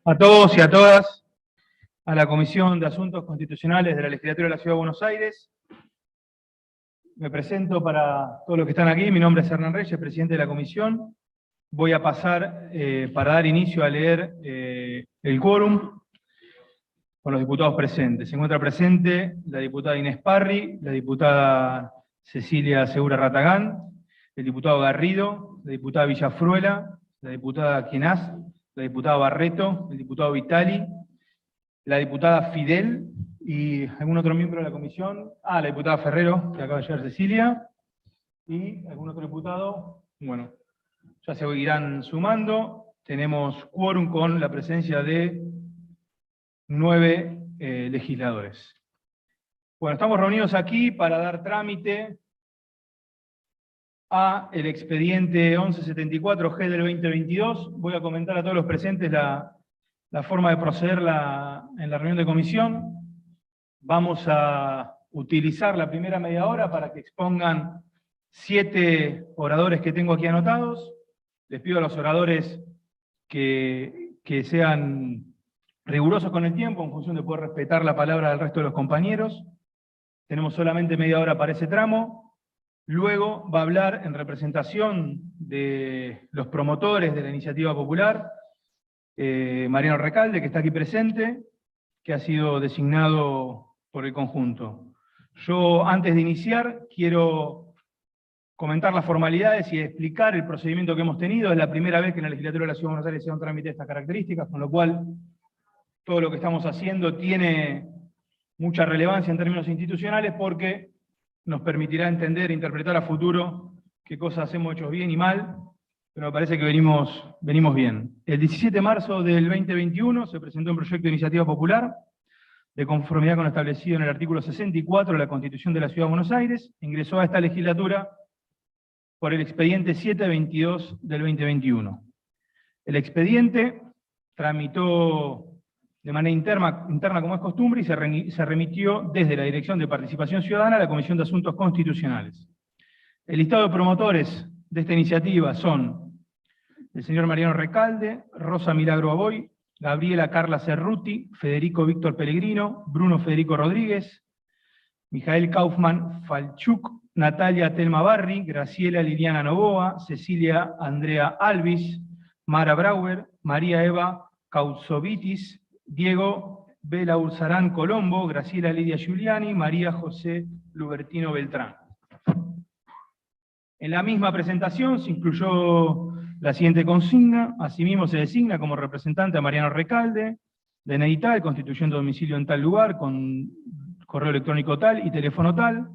A todos y a todas, a la Comisión de Asuntos Constitucionales de la Legislatura de la Ciudad de Buenos Aires. Me presento para todos los que están aquí. Mi nombre es Hernán Reyes, presidente de la comisión. Voy a pasar para dar inicio a leer el quórum con los diputados presentes. Se encuentra presente la diputada Inés Parri, la diputada Cecilia Segura Ratagán, el diputado Garrido, la diputada Villafruela, la diputada Quinás, la diputada Barreto, el diputado Vitali, la diputada Fidel y algún otro miembro de la comisión. La diputada Ferrero, que acaba de llegar Cecilia, y algún otro diputado. Bueno, ya se irán sumando. Tenemos quórum con la presencia de 9 legisladores. Bueno, estamos reunidos aquí para dar trámite a el expediente 1174G del 2022. Voy a comentar a todos los presentes la forma de proceder en la reunión de comisión. Vamos a utilizar la primera media hora para que expongan 7 oradores que tengo aquí anotados. Les pido a los oradores que sean rigurosos con el tiempo, en función de poder respetar la palabra del resto de los compañeros. Tenemos solamente media hora para ese tramo. Luego va a hablar en representación de los promotores de la iniciativa popular, Mariano Recalde, que está aquí presente, que ha sido designado por el conjunto. Yo, antes de iniciar, quiero comentar las formalidades y explicar el procedimiento que hemos tenido. Es la primera vez que en la Legislatura de la Ciudad de Buenos Aires se da un trámite de estas características, con lo cual todo lo que estamos haciendo tiene mucha relevancia en términos institucionales, porque nos permitirá entender e interpretar a futuro qué cosas hemos hecho bien y mal, pero me parece que venimos bien. El 17 de marzo del 2021 se presentó un proyecto de iniciativa popular, de conformidad con lo establecido en el artículo 64 de la Constitución de la Ciudad de Buenos Aires. Ingresó a esta legislatura por el expediente 722 del 2021. El expediente tramitó de manera interna como es costumbre, y se remitió desde la Dirección de Participación Ciudadana a la Comisión de Asuntos Constitucionales. El listado de promotores de esta iniciativa son el señor Mariano Recalde, Rosa Milagro Aboy, Gabriela Carla Cerruti, Federico Víctor Pellegrino, Bruno Federico Rodríguez, Mijael Kaufman Falchuk, Natalia Telma Barri, Graciela Liliana Novoa, Cecilia Andrea Alvis, Mara Brauer, María Eva Kautsovitis, Diego Bela Urzarán Colombo, Graciela Lidia Giuliani, María José Lubertino Beltrán. En la misma presentación se incluyó la siguiente consigna: asimismo se designa como representante a Mariano Recalde, DNI tal, constituyendo domicilio en tal lugar, con correo electrónico tal y teléfono tal.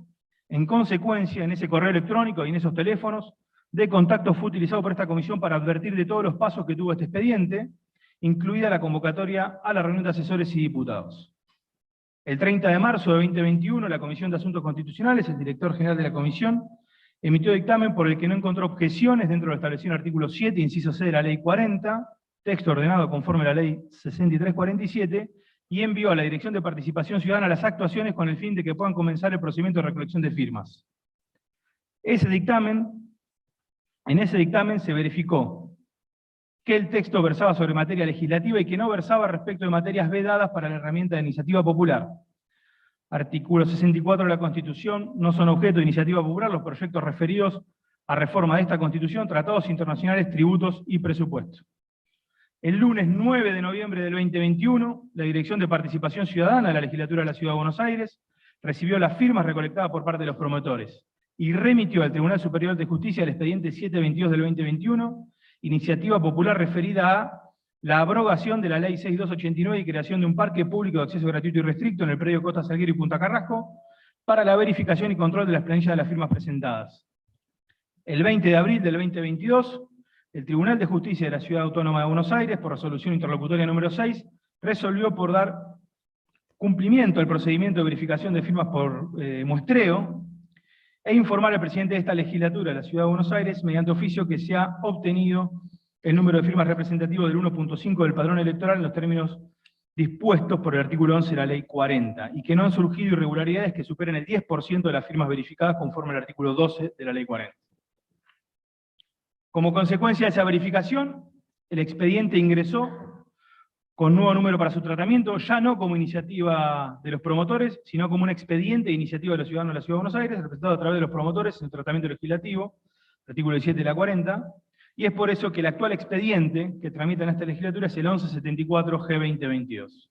En consecuencia, en ese correo electrónico y en esos teléfonos de contacto fue utilizado por esta comisión para advertir de todos los pasos que tuvo este expediente, incluida la convocatoria a la reunión de asesores y diputados. El 30 de marzo de 2021, la Comisión de Asuntos Constitucionales, el director general de la comisión, emitió dictamen por el que no encontró objeciones dentro de lo establecido en el artículo 7, inciso C de la Ley 40, texto ordenado conforme a la Ley 6347, y envió a la Dirección de Participación Ciudadana las actuaciones con el fin de que puedan comenzar el procedimiento de recolección de firmas. En ese dictamen se verificó que el texto versaba sobre materia legislativa y que no versaba respecto de materias vedadas para la herramienta de iniciativa popular. Artículo 64 de la Constitución: no son objeto de iniciativa popular los proyectos referidos a reforma de esta Constitución, tratados internacionales, tributos y presupuestos. El lunes 9 de noviembre del 2021, la Dirección de Participación Ciudadana de la Legislatura de la Ciudad de Buenos Aires recibió las firmas recolectadas por parte de los promotores y remitió al Tribunal Superior de Justicia el expediente 722 del 2021, iniciativa popular referida a la abrogación de la Ley 6289 y creación de un parque público de acceso gratuito y restricto en el predio Costa Salguero y Punta Carrasco, para la verificación y control de las planillas de las firmas presentadas. El 20 de abril del 2022, el Tribunal de Justicia de la Ciudad Autónoma de Buenos Aires, por resolución interlocutoria número 6, resolvió por dar cumplimiento al procedimiento de verificación de firmas por muestreo, e informar al presidente de esta legislatura de la Ciudad de Buenos Aires, mediante oficio, que se ha obtenido el número de firmas representativo del 1.5 del padrón electoral en los términos dispuestos por el artículo 11 de la Ley 40, y que no han surgido irregularidades que superen el 10% de las firmas verificadas conforme al artículo 12 de la Ley 40. Como consecuencia de esa verificación, el expediente ingresó con nuevo número para su tratamiento, ya no como iniciativa de los promotores, sino como un expediente de iniciativa de los ciudadanos de la Ciudad de Buenos Aires, representado a través de los promotores en el tratamiento legislativo, artículo 17 de la 40, y es por eso que el actual expediente que tramita en esta legislatura es el 1174G2022.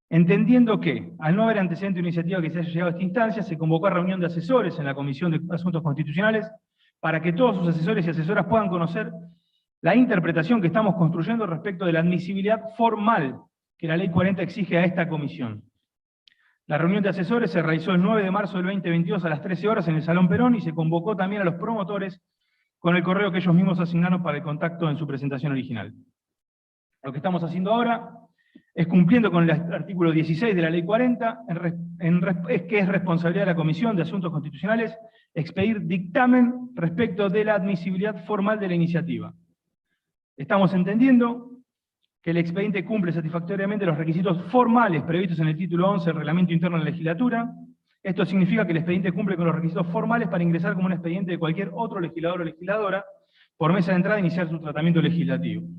Entendiendo que, al no haber antecedente de iniciativa que se haya llegado a esta instancia, se convocó a reunión de asesores en la Comisión de Asuntos Constitucionales para que todos sus asesores y asesoras puedan conocer la interpretación que estamos construyendo respecto de la admisibilidad formal que la Ley 40 exige a esta comisión. La reunión de asesores se realizó el 9 de marzo del 2022 a las 13 horas en el Salón Perón y se convocó también a los promotores con el correo que ellos mismos asignaron para el contacto en su presentación original. Lo que estamos haciendo ahora es, cumpliendo con el artículo 16 de la Ley 40, es que es responsabilidad de la Comisión de Asuntos Constitucionales expedir dictamen respecto de la admisibilidad formal de la iniciativa. Estamos entendiendo que el expediente cumple satisfactoriamente los requisitos formales previstos en el título 11 del Reglamento Interno de la Legislatura. Esto significa que el expediente cumple con los requisitos formales para ingresar como un expediente de cualquier otro legislador o legisladora por mesa de entrada e iniciar su tratamiento legislativo.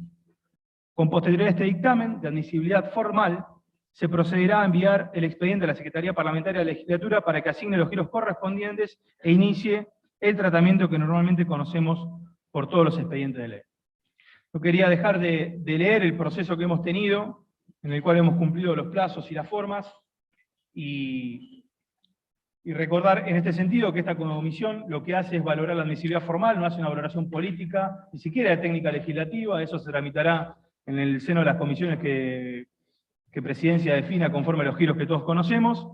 Con posterioridad a este dictamen de admisibilidad formal, se procederá a enviar el expediente a la Secretaría Parlamentaria de la Legislatura para que asigne los giros correspondientes e inicie el tratamiento que normalmente conocemos por todos los expedientes de ley. No quería dejar de leer el proceso que hemos tenido, en el cual hemos cumplido los plazos y las formas, y recordar en este sentido que esta comisión lo que hace es valorar la admisibilidad formal, no hace una valoración política, ni siquiera de técnica legislativa. Eso se tramitará en el seno de las comisiones que Presidencia defina conforme a los giros que todos conocemos,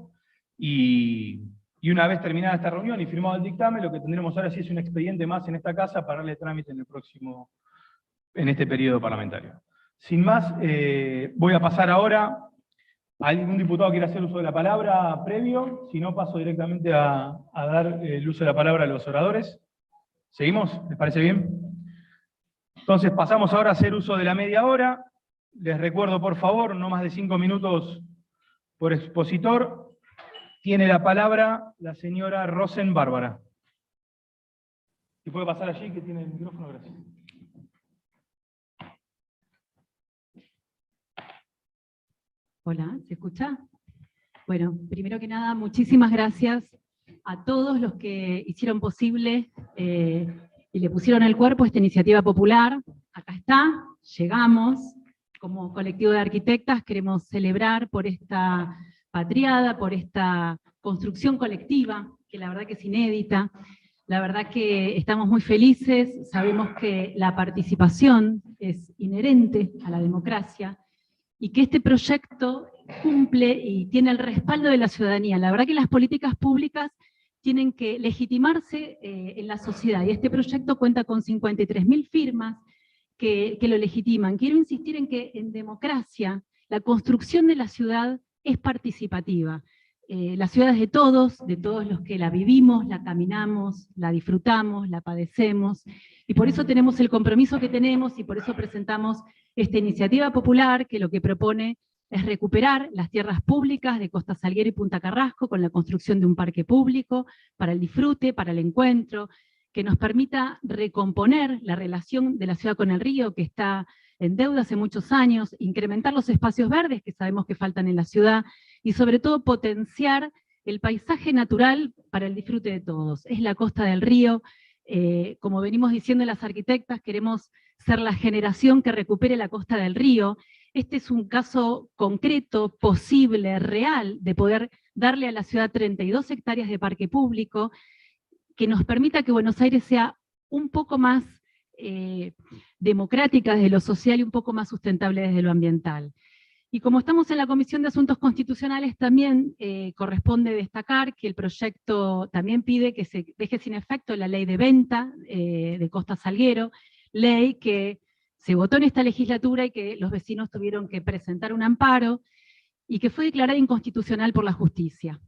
y una vez terminada esta reunión y firmado el dictamen, lo que tendremos ahora sí es un expediente más en esta casa para darle trámite en este periodo parlamentario. Sin más, voy a pasar ahora. ¿Algún diputado quiere hacer uso de la palabra previo? Si no, paso directamente a dar el uso de la palabra a los oradores. ¿Seguimos? ¿Les parece bien? Entonces pasamos ahora a hacer uso de la media hora. Les recuerdo, por favor, no más de 5 minutos por expositor. Tiene la palabra la señora Rosen Bárbara. Si puede pasar allí, que tiene el micrófono, gracias. Hola, ¿se escucha? Bueno, primero que nada, muchísimas gracias a todos los que hicieron posible y le pusieron el cuerpo a esta iniciativa popular. Acá está, llegamos. Como colectivo de arquitectas queremos celebrar por esta patriada, por esta construcción colectiva, que la verdad que es inédita. La verdad que estamos muy felices, sabemos que la participación es inherente a la democracia, y que este proyecto cumple y tiene el respaldo de la ciudadanía. La verdad que las políticas públicas tienen que legitimarse en la sociedad, y este proyecto cuenta con 53.000 firmas que lo legitiman. Quiero insistir en que en democracia la construcción de la ciudad es participativa. La ciudad es de todos los que la vivimos, la caminamos, la disfrutamos, la padecemos, y por eso tenemos el compromiso que tenemos, y por eso presentamos esta iniciativa popular que lo que propone es recuperar las tierras públicas de Costa Salguero y Punta Carrasco con la construcción de un parque público para el disfrute, para el encuentro, que nos permita recomponer la relación de la ciudad con el río, que está en deuda hace muchos años, incrementar los espacios verdes que sabemos que faltan en la ciudad, y sobre todo potenciar el paisaje natural para el disfrute de todos. Es la costa del río. Como venimos diciendo las arquitectas, queremos ser la generación que recupere la costa del río. Este es un caso concreto, posible, real, de poder darle a la ciudad 32 hectáreas de parque público, que nos permita que Buenos Aires sea un poco más democrática desde lo social y un poco más sustentable desde lo ambiental. Y como estamos en la Comisión de Asuntos Constitucionales, también corresponde destacar que el proyecto también pide que se deje sin efecto la ley de venta de Costa Salguero, ley que se votó en esta legislatura y que los vecinos tuvieron que presentar un amparo, y que fue declarada inconstitucional por la justicia.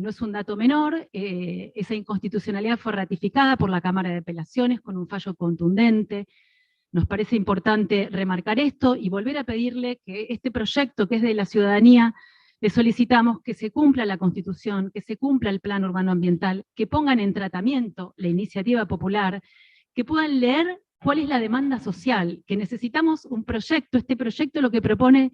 No es un dato menor, esa inconstitucionalidad fue ratificada por la Cámara de Apelaciones con un fallo contundente. Nos parece importante remarcar esto y volver a pedirle que este proyecto, que es de la ciudadanía, le solicitamos que se cumpla la Constitución, que se cumpla el Plan Urbano Ambiental, que pongan en tratamiento la iniciativa popular, que puedan leer cuál es la demanda social, que necesitamos un proyecto. Este proyecto lo que propone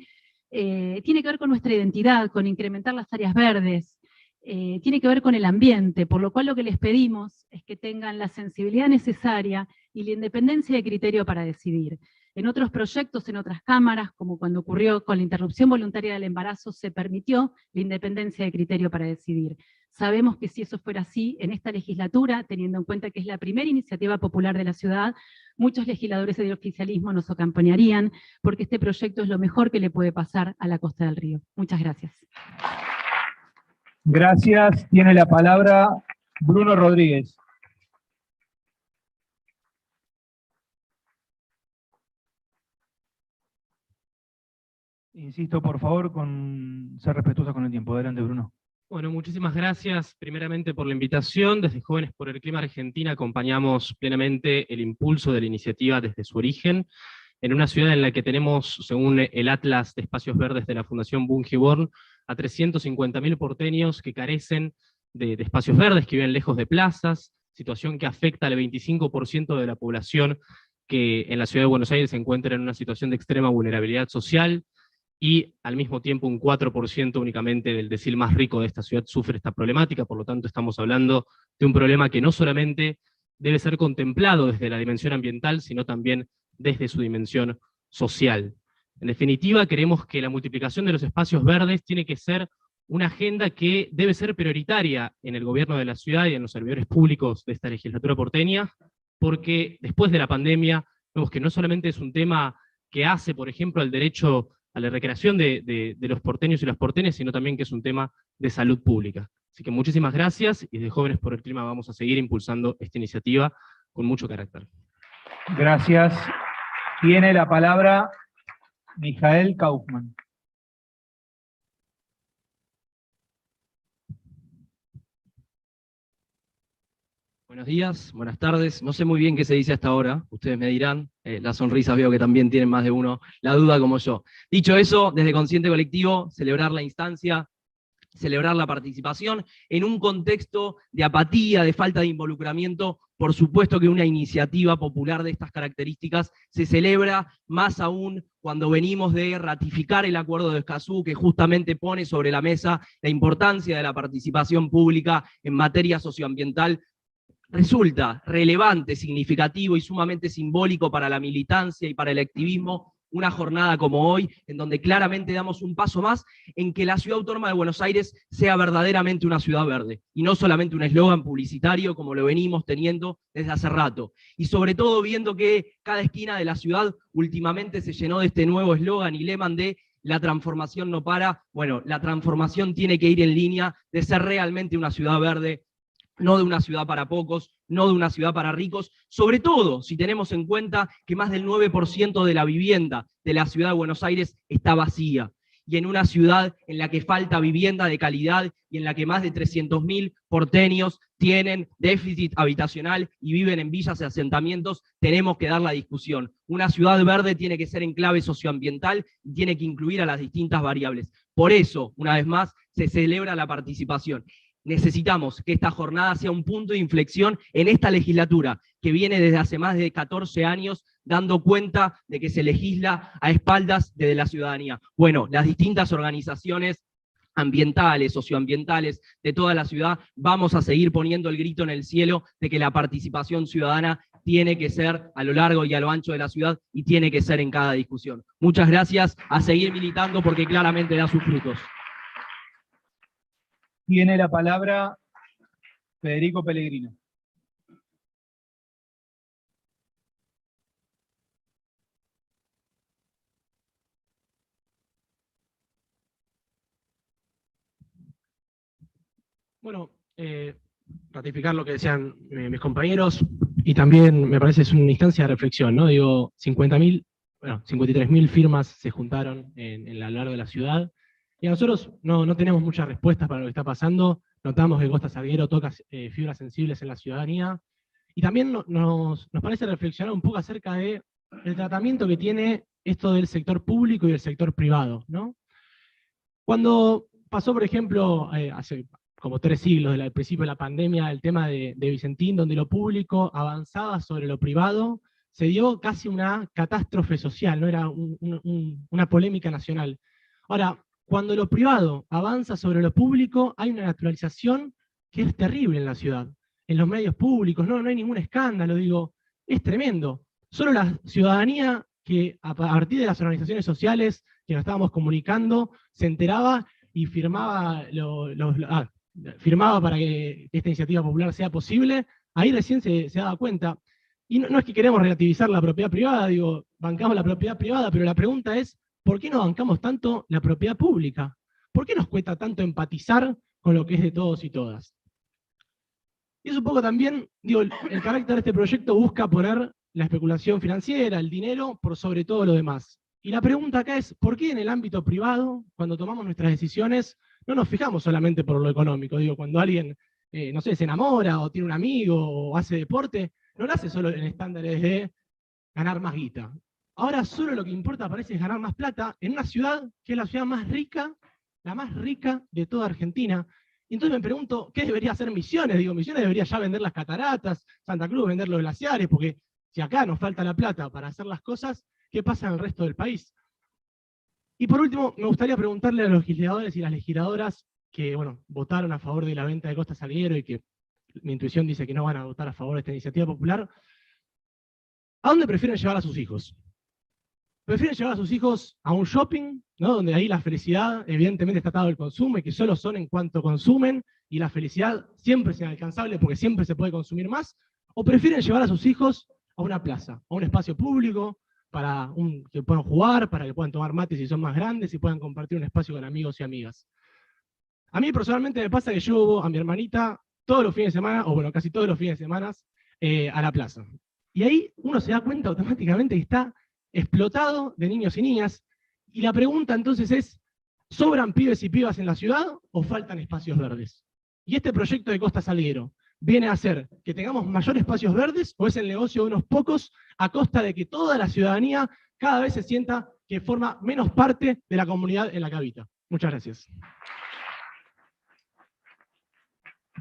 tiene que ver con nuestra identidad, con incrementar las áreas verdes, tiene que ver con el ambiente, por lo cual lo que les pedimos es que tengan la sensibilidad necesaria y la independencia de criterio para decidir. En otros proyectos, en otras cámaras, como cuando ocurrió con la interrupción voluntaria del embarazo, se permitió la independencia de criterio para decidir. Sabemos que si eso fuera así, en esta legislatura, teniendo en cuenta que es la primera iniciativa popular de la ciudad, muchos legisladores del oficialismo nos acompañarían, porque este proyecto es lo mejor que le puede pasar a la Costa del Río. Muchas gracias. Gracias. Tiene la palabra Bruno Rodríguez. Insisto, por favor, con ser respetuosa con el tiempo. Adelante, Bruno. Bueno, muchísimas gracias primeramente por la invitación. Desde Jóvenes por el Clima Argentina acompañamos plenamente el impulso de la iniciativa desde su origen, en una ciudad en la que tenemos, según el Atlas de Espacios Verdes de la Fundación Bungeborn, a 350.000 porteños que carecen de espacios verdes, que viven lejos de plazas, situación que afecta al 25% de la población que en la ciudad de Buenos Aires se encuentra en una situación de extrema vulnerabilidad social, y al mismo tiempo un 4% únicamente del decil más rico de esta ciudad sufre esta problemática. Por lo tanto estamos hablando de un problema que no solamente debe ser contemplado desde la dimensión ambiental, sino también desde su dimensión social. En definitiva, creemos que la multiplicación de los espacios verdes tiene que ser una agenda que debe ser prioritaria en el gobierno de la ciudad y en los servidores públicos de esta legislatura porteña, porque después de la pandemia vemos que no solamente es un tema que hace, por ejemplo, al derecho a la recreación de los porteños y las porteñas, sino también que es un tema de salud pública. Así que muchísimas gracias, y desde Jóvenes por el Clima vamos a seguir impulsando esta iniciativa con mucho carácter. Gracias. Tiene la palabra Mijael Kaufman. Buenos días, buenas tardes. No sé muy bien qué se dice hasta ahora, ustedes me dirán. Las sonrisas veo que también tienen más de uno la duda como yo. Dicho eso, desde Consciente Colectivo, celebrar la instancia, celebrar la participación en un contexto de apatía, de falta de involucramiento. Por supuesto que una iniciativa popular de estas características se celebra, más aún cuando venimos de ratificar el Acuerdo de Escazú, que justamente pone sobre la mesa la importancia de la participación pública en materia socioambiental. Resulta relevante, significativo y sumamente simbólico para la militancia y para el activismo una jornada como hoy, en donde claramente damos un paso más en que la Ciudad Autónoma de Buenos Aires sea verdaderamente una ciudad verde, y no solamente un eslogan publicitario como lo venimos teniendo desde hace rato. Y sobre todo viendo que cada esquina de la ciudad últimamente se llenó de este nuevo eslogan y lema de la transformación no para. Bueno, la transformación tiene que ir en línea de ser realmente una ciudad verde, no de una ciudad para pocos, no de una ciudad para ricos, sobre todo si tenemos en cuenta que más del 9% de la vivienda de la ciudad de Buenos Aires está vacía, y en una ciudad en la que falta vivienda de calidad y en la que más de 300.000 porteños tienen déficit habitacional y viven en villas y asentamientos, tenemos que dar la discusión. Una ciudad verde tiene que ser en clave socioambiental y tiene que incluir a las distintas variables. Por eso, una vez más, se celebra la participación. Necesitamos que esta jornada sea un punto de inflexión en esta legislatura, que viene desde hace más de 14 años dando cuenta de que se legisla a espaldas de la ciudadanía. Bueno, las distintas organizaciones ambientales, socioambientales de toda la ciudad, vamos a seguir poniendo el grito en el cielo de que la participación ciudadana tiene que ser a lo largo y a lo ancho de la ciudad y tiene que ser en cada discusión. Muchas gracias, a seguir militando porque claramente da sus frutos. Tiene la palabra Federico Pellegrino. Bueno, ratificar lo que decían mis compañeros, y también me parece es una instancia de reflexión, ¿no? Digo, 53.000 firmas se juntaron a lo largo de la ciudad, y a nosotros no tenemos muchas respuestas para lo que está pasando. Notamos que Costa Salguero toca fibras sensibles en la ciudadanía, y también nos parece reflexionar un poco acerca del tratamiento que tiene esto del sector público y del sector privado, ¿no? Cuando pasó, por ejemplo, hace como 3 siglos, desde el principio de la pandemia, el tema de Vicentín, donde lo público avanzaba sobre lo privado, se dio casi una catástrofe social, no era una polémica nacional. Ahora, cuando lo privado avanza sobre lo público, hay una naturalización que es terrible en la ciudad. En los medios públicos, no hay ningún escándalo, digo, es tremendo. Solo la ciudadanía que a partir de las organizaciones sociales que nos estábamos comunicando, se enteraba y firmaba, firmaba para que esta iniciativa popular sea posible, ahí recién se daba cuenta. Y no es que queremos relativizar la propiedad privada, digo, bancamos la propiedad privada, pero la pregunta es, ¿por qué no bancamos tanto la propiedad pública? ¿Por qué nos cuesta tanto empatizar con lo que es de todos y todas? Y es un poco también, digo, el carácter de este proyecto busca poner la especulación financiera, el dinero, por sobre todo lo demás. Y la pregunta acá es, ¿por qué en el ámbito privado, cuando tomamos nuestras decisiones, no nos fijamos solamente por lo económico? Digo, cuando alguien, no sé, se enamora, o tiene un amigo, o hace deporte, no lo hace solo en estándares de ganar más guita. Ahora solo lo que importa parece es ganar más plata en una ciudad que es la ciudad más rica, la más rica de toda Argentina. Y entonces me pregunto, ¿qué debería hacer Misiones? Digo, Misiones debería ya vender las cataratas, Santa Cruz vender los glaciares, porque si acá nos falta la plata para hacer las cosas, ¿qué pasa en el resto del país? Y por último, me gustaría preguntarle a los legisladores y las legisladoras que, bueno, votaron a favor de la venta de Costa Salguero y que mi intuición dice que no van a votar a favor de esta iniciativa popular, ¿a dónde prefieren llevar a sus hijos? ¿Prefieren llevar a sus hijos a un shopping, ¿no? Donde ahí la felicidad evidentemente está atado al consumo y que solo son en cuanto consumen y la felicidad siempre es inalcanzable porque siempre se puede consumir más? ¿O prefieren llevar a sus hijos a una plaza, a un espacio público, para que puedan jugar, para que puedan tomar mate si son más grandes y puedan compartir un espacio con amigos y amigas? A mí personalmente me pasa que llevo a mi hermanita todos los fines de semana, o bueno, casi todos los fines de semana, a la plaza. Y ahí uno se da cuenta automáticamente que está explotado de niños y niñas, y la pregunta entonces es, ¿sobran pibes y pibas en la ciudad o faltan espacios verdes? Y este proyecto de Costa Salguero viene a hacer que tengamos mayores espacios verdes, o es el negocio de unos pocos a costa de que toda la ciudadanía cada vez se sienta que forma menos parte de la comunidad en la que habita. Muchas gracias.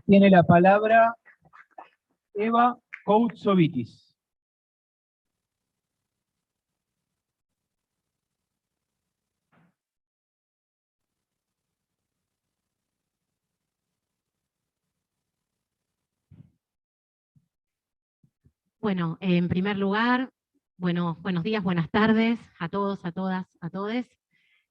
Tiene la palabra Eva Koutsovitis. Bueno, en primer lugar, buenos días, buenas tardes a todos, a todas, a todes.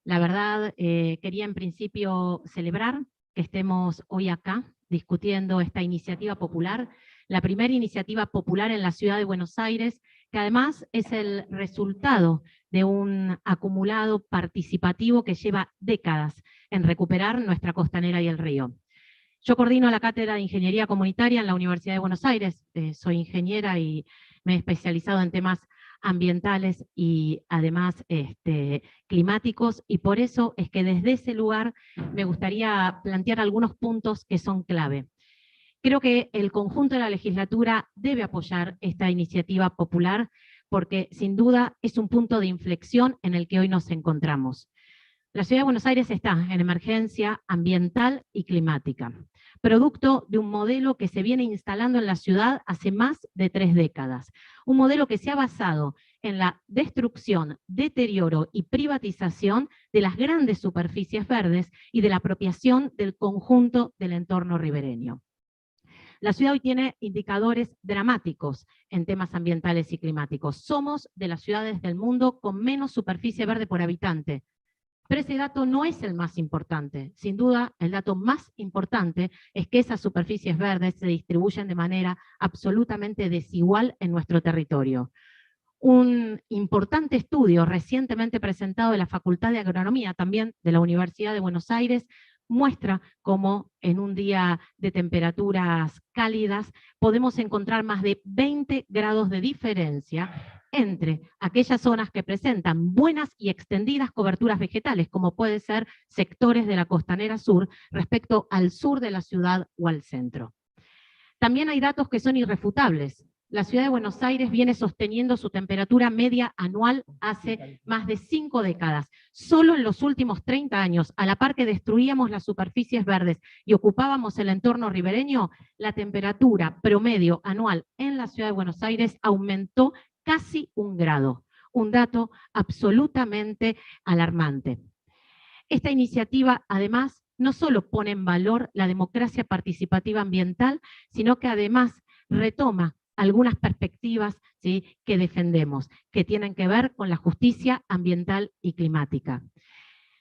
La verdad, quería en principio celebrar que estemos hoy acá discutiendo esta iniciativa popular, la primera iniciativa popular en la ciudad de Buenos Aires, que además es el resultado de un acumulado participativo que lleva décadas en recuperar nuestra costanera y el río. Yo coordino la Cátedra de Ingeniería Comunitaria en la Universidad de Buenos Aires, soy ingeniera y me he especializado en temas ambientales y además climáticos, y por eso es que desde ese lugar me gustaría plantear algunos puntos que son clave. Creo que el conjunto de la legislatura debe apoyar esta iniciativa popular porque sin duda es un punto de inflexión en el que hoy nos encontramos. La Ciudad de Buenos Aires está en emergencia ambiental y climática, producto de un modelo que se viene instalando en la ciudad hace más de 3 décadas. Un modelo que se ha basado en la destrucción, deterioro y privatización de las grandes superficies verdes y de la apropiación del conjunto del entorno ribereño. La ciudad hoy tiene indicadores dramáticos en temas ambientales y climáticos. Somos de las ciudades del mundo con menos superficie verde por habitante. Pero ese dato no es el más importante. Sin duda, el dato más importante es que esas superficies verdes se distribuyen de manera absolutamente desigual en nuestro territorio. Un importante estudio recientemente presentado de la Facultad de Agronomía, también de la Universidad de Buenos Aires, muestra cómo en un día de temperaturas cálidas podemos encontrar más de 20 grados de diferencia entre aquellas zonas que presentan buenas y extendidas coberturas vegetales, como puede ser sectores de la costanera sur, respecto al sur de la ciudad o al centro. También hay datos que son irrefutables. La ciudad de Buenos Aires viene sosteniendo su temperatura media anual hace más de 5 décadas. Solo en los últimos 30 años, a la par que destruíamos las superficies verdes y ocupábamos el entorno ribereño, la temperatura promedio anual en la ciudad de Buenos Aires aumentó casi 1 grado, un dato absolutamente alarmante. Esta iniciativa, además, no solo pone en valor la democracia participativa ambiental, sino que además retoma algunas perspectivas, ¿sí?, que defendemos, que tienen que ver con la justicia ambiental y climática.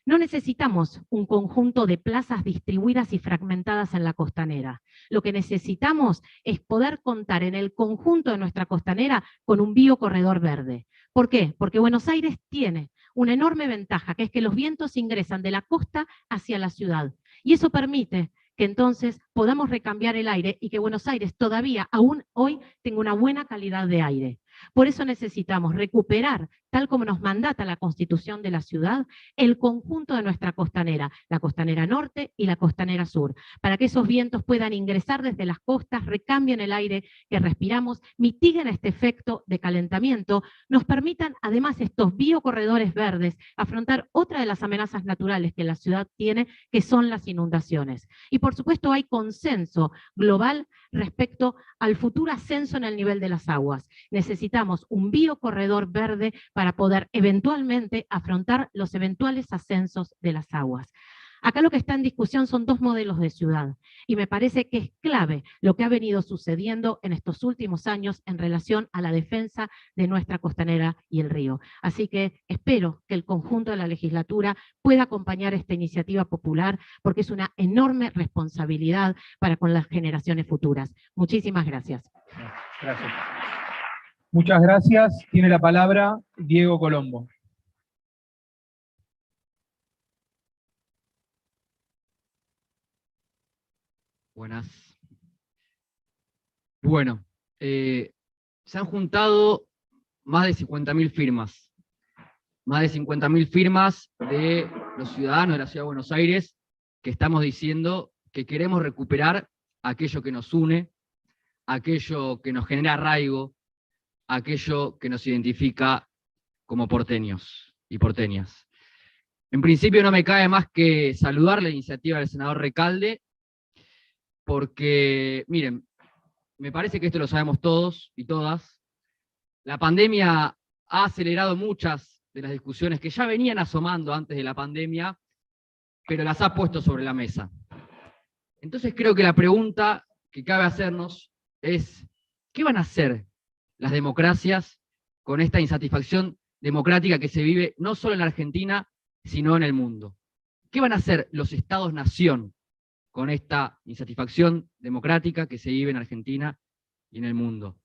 No necesitamos un conjunto de plazas distribuidas y fragmentadas en la costanera. Lo que necesitamos es poder contar en el conjunto de nuestra costanera con un biocorredor verde. ¿Por qué? Porque Buenos Aires tiene una enorme ventaja, que es que los vientos ingresan de la costa hacia la ciudad. Y eso permite que entonces podamos recambiar el aire y que Buenos Aires todavía, aún hoy, tenga una buena calidad de aire. Por eso necesitamos recuperar, tal como nos mandata la Constitución de la ciudad, el conjunto de nuestra costanera, la costanera norte y la costanera sur, para que esos vientos puedan ingresar desde las costas, recambien el aire que respiramos, mitiguen este efecto de calentamiento, nos permitan además estos biocorredores verdes afrontar otra de las amenazas naturales que la ciudad tiene, que son las inundaciones. Y por supuesto hay consenso global respecto al futuro ascenso en el nivel de las aguas. Necesitamos un biocorredor verde para poder eventualmente afrontar los eventuales ascensos de las aguas. Acá lo que está en discusión son 2 modelos de ciudad, y me parece que es clave lo que ha venido sucediendo en estos últimos años en relación a la defensa de nuestra costanera y el río. Así que espero que el conjunto de la legislatura pueda acompañar esta iniciativa popular, porque es una enorme responsabilidad para con las generaciones futuras. Muchísimas gracias. Gracias. Muchas gracias. Tiene la palabra Diego Colombo. Buenas. Bueno, se han juntado más de 50.000 firmas. Más de 50.000 firmas de los ciudadanos de la Ciudad de Buenos Aires que estamos diciendo que queremos recuperar aquello que nos une, aquello que nos genera arraigo, aquello que nos identifica como porteños y porteñas. En principio no me cabe más que saludar la iniciativa del senador Recalde, porque, miren, me parece que esto lo sabemos todos y todas. La pandemia ha acelerado muchas de las discusiones que ya venían asomando antes de la pandemia, pero las ha puesto sobre la mesa. Entonces creo que la pregunta que cabe hacernos es, ¿qué van a hacer las democracias con esta insatisfacción democrática que se vive no solo en la Argentina, sino en el mundo? ¿Qué van a hacer los estados-nación con esta insatisfacción democrática que se vive en Argentina y en el mundo?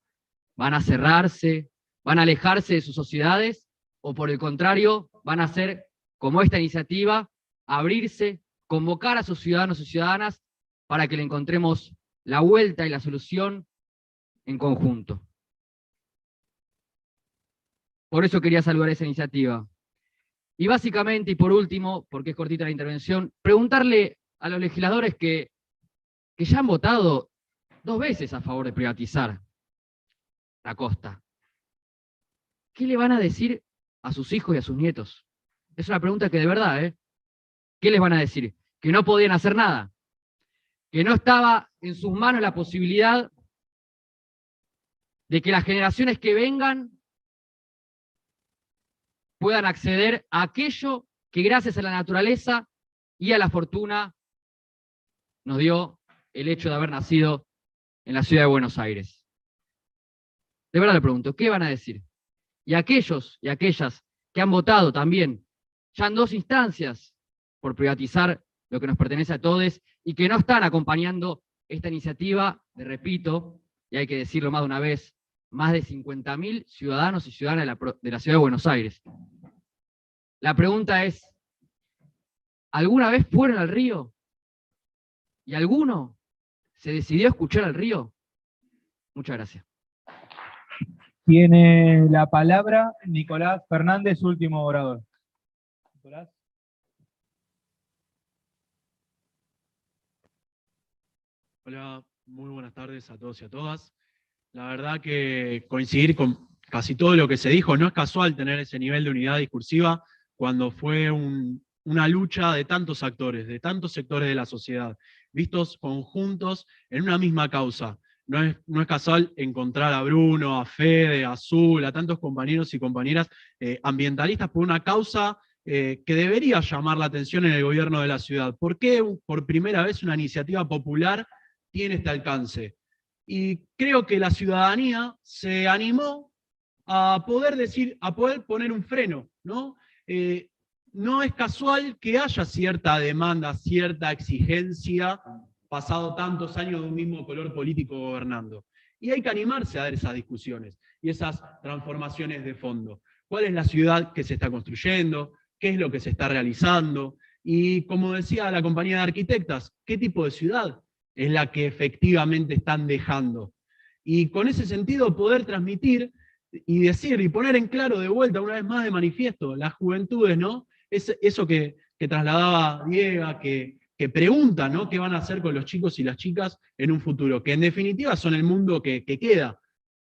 ¿Van a cerrarse? ¿Van a alejarse de sus sociedades? ¿O por el contrario, van a hacer como esta iniciativa, abrirse, convocar a sus ciudadanos y ciudadanas para que le encontremos la vuelta y la solución en conjunto? Por eso quería saludar esa iniciativa. Y básicamente, y por último, porque es cortita la intervención, preguntarle a los legisladores que ya han votado 2 veces a favor de privatizar la costa. ¿Qué le van a decir a sus hijos y a sus nietos? Es una pregunta que de verdad, ¿qué les van a decir? Que no podían hacer nada, que no estaba en sus manos la posibilidad de que las generaciones que vengan puedan acceder a aquello que gracias a la naturaleza y a la fortuna nos dio el hecho de haber nacido en la ciudad de Buenos Aires. De verdad le pregunto, ¿qué van a decir? Y aquellos y aquellas que han votado también, ya en 2 instancias, por privatizar lo que nos pertenece a todos, y que no están acompañando esta iniciativa, le repito, y hay que decirlo más de una vez, más de 50.000 ciudadanos y ciudadanas de la ciudad de Buenos Aires. La pregunta es, ¿alguna vez fueron al río? ¿Y alguno se decidió a escuchar al río? Muchas gracias. Tiene la palabra Nicolás Fernández, último orador. Nicolás. Hola, muy buenas tardes a todos y a todas. La verdad que coincidir con casi todo lo que se dijo, no es casual tener ese nivel de unidad discursiva cuando fue una lucha de tantos actores, de tantos sectores de la sociedad, vistos conjuntos en una misma causa. no es casual encontrar a Bruno, a Fede, a Azul, a tantos compañeros y compañeras ambientalistas por una causa que debería llamar la atención en el gobierno de la ciudad. ¿Por qué por primera vez una iniciativa popular tiene este alcance? Y creo que la ciudadanía se animó a poder poner un freno, ¿no? No es casual que haya cierta demanda, cierta exigencia, pasado tantos años de un mismo color político gobernando. Y hay que animarse a dar esas discusiones y esas transformaciones de fondo. ¿Cuál es la ciudad que se está construyendo? ¿Qué es lo que se está realizando? Y como decía la compañía de arquitectas, ¿qué tipo de ciudad es la que efectivamente están dejando? Y con ese sentido poder transmitir y decir y poner en claro de vuelta, una vez más de manifiesto, las juventudes, ¿no? Eso que trasladaba Diego, que preguntan, ¿no? ¿Qué van a hacer con los chicos y las chicas en un futuro? Que en definitiva son el mundo que queda.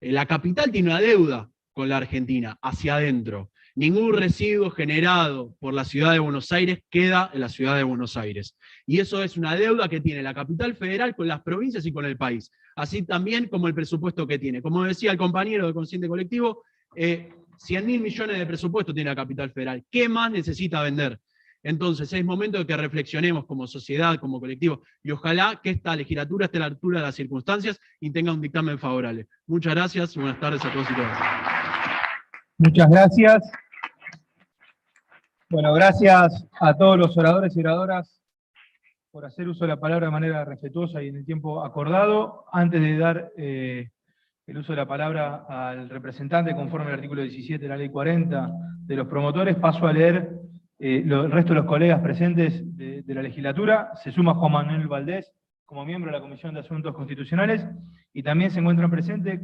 La capital tiene una deuda con la Argentina, hacia adentro. Ningún residuo generado por la ciudad de Buenos Aires queda en la ciudad de Buenos Aires. Y eso es una deuda que tiene la capital federal con las provincias y con el país. Así también como el presupuesto que tiene. Como decía el compañero de Consciente Colectivo, 100.000 millones de presupuesto tiene la capital federal. ¿Qué más necesita vender? Entonces es momento de que reflexionemos como sociedad, como colectivo, y ojalá que esta legislatura esté a la altura de las circunstancias y tenga un dictamen favorable. Muchas gracias y buenas tardes a todos y todas. Muchas gracias. Bueno, gracias a todos los oradores y oradoras por hacer uso de la palabra de manera respetuosa y en el tiempo acordado. Antes de dar el uso de la palabra al representante conforme al artículo 17 de la Ley 40 de los promotores, paso a leer el resto de los colegas presentes de la legislatura. Se suma Juan Manuel Valdés como miembro de la Comisión de Asuntos Constitucionales, y también se encuentran presentes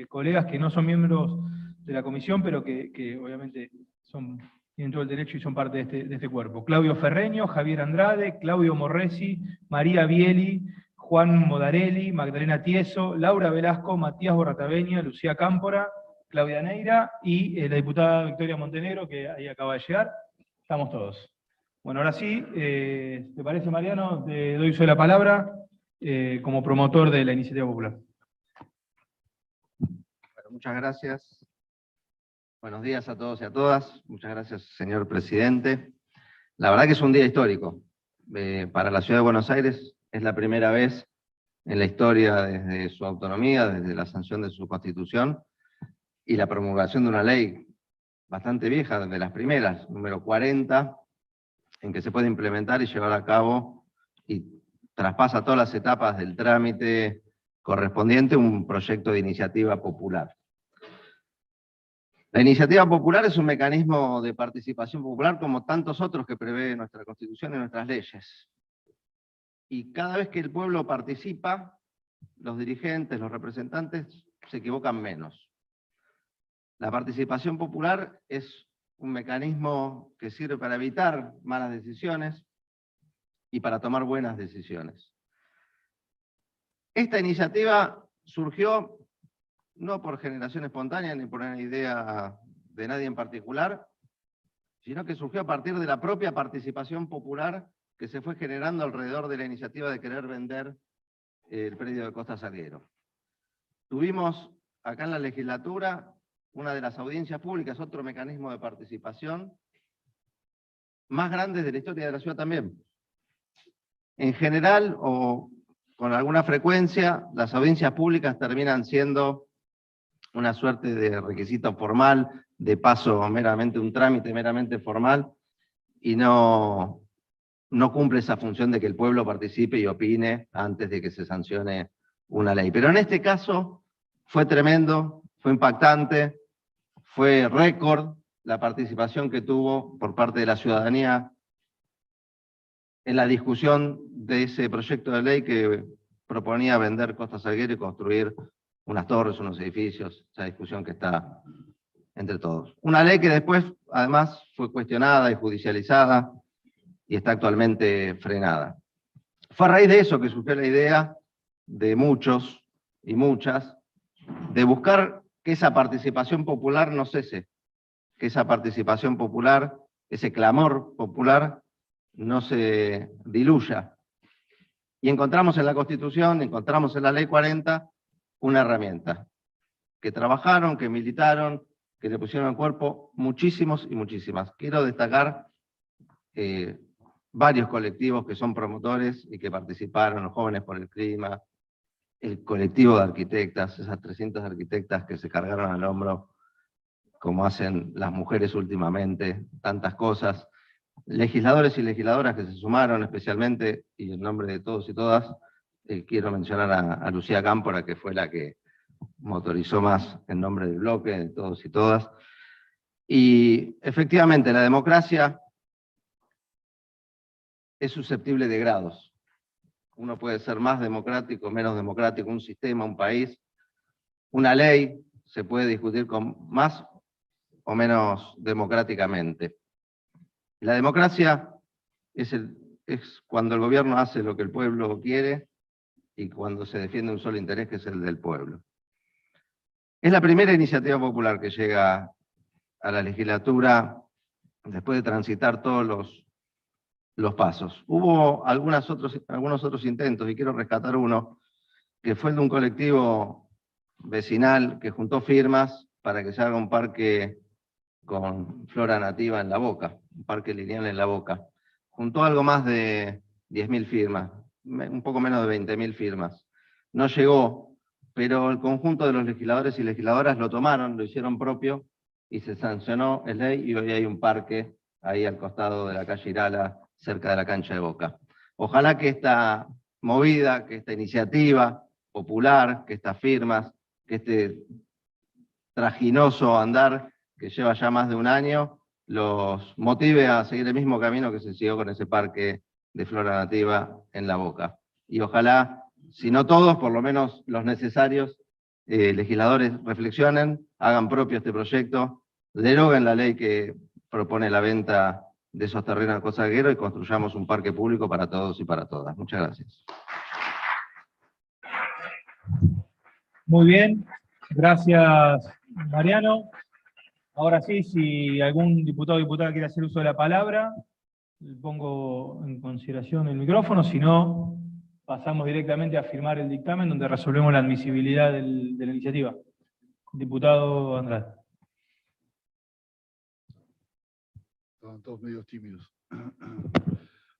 colegas que no son miembros de la comisión, pero que obviamente tienen todo el derecho y son parte de este cuerpo. Claudio Ferreño, Javier Andrade, Claudio Morresi, María Bieli, Juan Modarelli, Magdalena Tieso, Laura Velasco, Matías Borrataveña, Lucía Cámpora, Claudia Neira y la diputada Victoria Montenegro, que ahí acaba de llegar. Estamos todos. Bueno, ahora sí, ¿te parece, Mariano? Te doy uso de la palabra como promotor de la iniciativa popular. Bueno, muchas gracias. Buenos días a todos y a todas. Muchas gracias, señor presidente. La verdad que es un día histórico. Para la ciudad de Buenos Aires es la primera vez en la historia, desde su autonomía, desde la sanción de su constitución, y la promulgación de una ley bastante vieja, de las primeras, número 40, en que se puede implementar y llevar a cabo, y traspasa todas las etapas del trámite correspondiente, un proyecto de iniciativa popular. La iniciativa popular es un mecanismo de participación popular como tantos otros que prevé nuestra Constitución y nuestras leyes. Y cada vez que el pueblo participa, los dirigentes, los representantes, se equivocan menos. La participación popular es un mecanismo que sirve para evitar malas decisiones y para tomar buenas decisiones. Esta iniciativa surgió no por generación espontánea ni por una idea de nadie en particular, sino que surgió a partir de la propia participación popular que se fue generando alrededor de la iniciativa de querer vender el predio de Costa Salguero. Tuvimos acá en la legislatura una de las audiencias públicas, otro mecanismo de participación más grande de la historia de la ciudad también. En general, o con alguna frecuencia, las audiencias públicas terminan siendo una suerte de requisito formal, de paso meramente un trámite meramente formal, y no cumple esa función de que el pueblo participe y opine antes de que se sancione una ley. Pero en este caso fue tremendo, fue impactante, fue récord la participación que tuvo por parte de la ciudadanía en la discusión de ese proyecto de ley que proponía vender Costa Salguero y construir unas torres, unos edificios, esa discusión que está entre todos. Una ley que después, además, fue cuestionada y judicializada y está actualmente frenada. Fue a raíz de eso que surgió la idea de muchos y muchas de buscar que esa participación popular no cese, que esa participación popular, ese clamor popular, no se diluya. Y encontramos en la Constitución, encontramos en la Ley 40, una herramienta, que trabajaron, que militaron, que le pusieron al cuerpo muchísimos y muchísimas. Quiero destacar varios colectivos que son promotores y que participaron, los Jóvenes por el Clima, el colectivo de arquitectas, esas 300 arquitectas que se cargaron al hombro, como hacen las mujeres últimamente, tantas cosas, legisladores y legisladoras que se sumaron especialmente, y en nombre de todos y todas, quiero mencionar a Lucía Cámpora, que fue la que motorizó más en nombre del bloque, de todos y todas. Y efectivamente la democracia es susceptible de grados. Uno puede ser más democrático, menos democrático, un sistema, un país, una ley se puede discutir con más o menos democráticamente. La democracia es cuando el gobierno hace lo que el pueblo quiere y cuando se defiende un solo interés, que es el del pueblo. Es la primera iniciativa popular que llega a la legislatura después de transitar todos los pasos. Hubo algunos otros intentos, y quiero rescatar uno, que fue el de un colectivo vecinal que juntó firmas para que se haga un parque con flora nativa en La Boca, un parque lineal en La Boca. Juntó algo más de 10.000 firmas, un poco menos de 20.000 firmas. No llegó, pero el conjunto de los legisladores y legisladoras lo tomaron, lo hicieron propio, y se sancionó, es ley, y hoy hay un parque ahí al costado de la calle Irala, cerca de la cancha de Boca. Ojalá que esta movida, que esta iniciativa popular, que estas firmas, que este trajinoso andar que lleva ya más de un año, los motive a seguir el mismo camino que se siguió con ese parque de flora nativa en La Boca. Y ojalá, si no todos, por lo menos los necesarios, legisladores reflexionen, hagan propio este proyecto, deroguen la ley que propone la venta de esos terrenos al Cosaguero y construyamos un parque público para todos y para todas. Muchas gracias. Muy bien, gracias Mariano. Ahora sí, si algún diputado o diputada quiere hacer uso de la palabra, le pongo en consideración el micrófono, si no, pasamos directamente a firmar el dictamen donde resolvemos la admisibilidad de la iniciativa. Diputado Andrade. Estaban todos medio tímidos.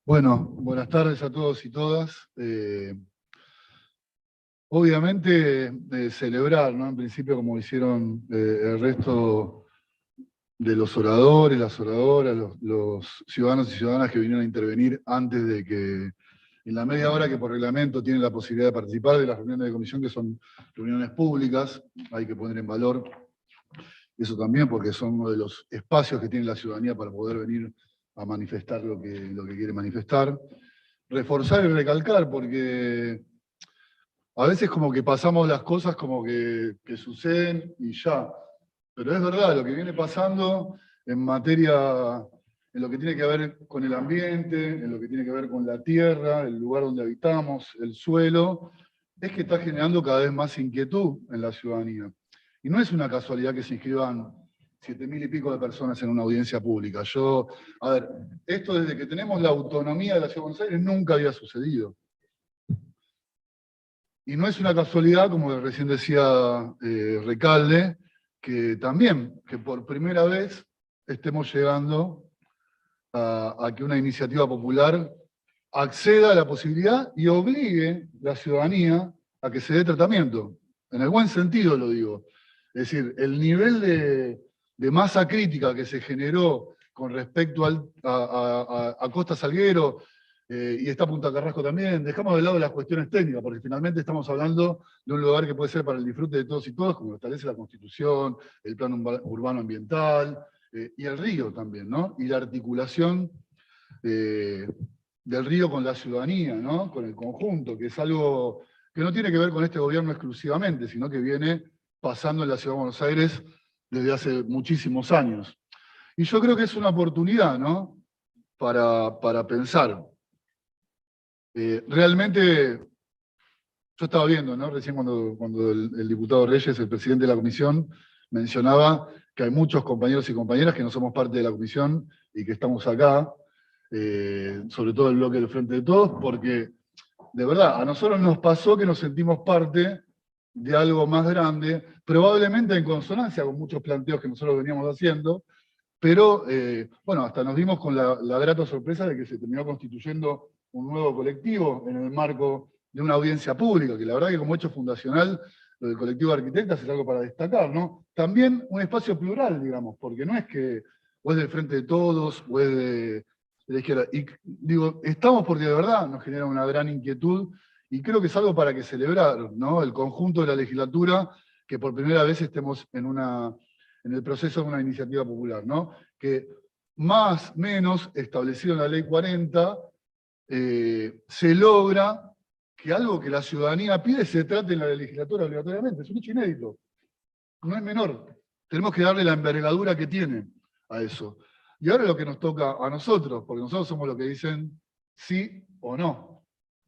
Bueno, buenas tardes a todos y todas. Obviamente, celebrar, ¿no? En principio, como hicieron el resto de los oradores, las oradoras, los ciudadanos y ciudadanas que vinieron a intervenir antes de que, en la media hora que por reglamento tienen la posibilidad de participar de las reuniones de comisión, que son reuniones públicas, hay que poner en valor eso también, porque son uno de los espacios que tiene la ciudadanía para poder venir a manifestar lo que quiere manifestar. Reforzar y recalcar, porque a veces como que pasamos las cosas como que suceden y ya. Pero es verdad, lo que viene pasando en materia, en lo que tiene que ver con el ambiente, en lo que tiene que ver con la tierra, el lugar donde habitamos, el suelo, es que está generando cada vez más inquietud en la ciudadanía. Y no es una casualidad que se inscriban 7.000 y pico de personas en una audiencia pública. A ver, esto desde que tenemos la autonomía de la Ciudad de Buenos Aires nunca había sucedido. Y no es una casualidad, como recién decía Recalde, que también, que por primera vez estemos llegando a que una iniciativa popular acceda a la posibilidad y obligue a la ciudadanía a que se dé tratamiento. En el buen sentido lo digo. Es decir, el nivel de masa crítica que se generó con respecto a Costa Salguero, y está Punta Carrasco también, dejamos de lado las cuestiones técnicas, porque finalmente estamos hablando de un lugar que puede ser para el disfrute de todos y todas, como lo establece la Constitución, el Plan Urbano Ambiental, y el río también, ¿no? Y la articulación del río con la ciudadanía, ¿no? Con el conjunto, que es algo que no tiene que ver con este gobierno exclusivamente, sino que viene pasando en la Ciudad de Buenos Aires desde hace muchísimos años. Y yo creo que es una oportunidad, ¿no? Para pensar. Realmente, yo estaba viendo, ¿no? Recién cuando el diputado Reyes, el presidente de la comisión, mencionaba que hay muchos compañeros y compañeras que no somos parte de la comisión y que estamos acá, sobre todo el bloque del Frente de Todos, porque, de verdad, a nosotros nos pasó que nos sentimos parte de algo más grande, probablemente en consonancia con muchos planteos que nosotros veníamos haciendo, pero bueno, hasta nos dimos con la grata sorpresa de que se terminó constituyendo un nuevo colectivo en el marco de una audiencia pública, que la verdad que como hecho fundacional, lo del colectivo de arquitectas es algo para destacar, ¿no? También un espacio plural, digamos, porque no es que o es del Frente de Todos, o es de la izquierda. Y digo, estamos porque de verdad nos genera una gran inquietud, y creo que es algo para que celebrar, ¿no? El conjunto de la legislatura, que por primera vez estemos en el proceso de una iniciativa popular, ¿no? Que más o menos, establecido en la Ley 40, se logra que algo que la ciudadanía pide se trate en la legislatura obligatoriamente. Es un hecho inédito. No es menor. Tenemos que darle la envergadura que tiene a eso. Y ahora lo que nos toca a nosotros, porque nosotros somos los que dicen sí o no.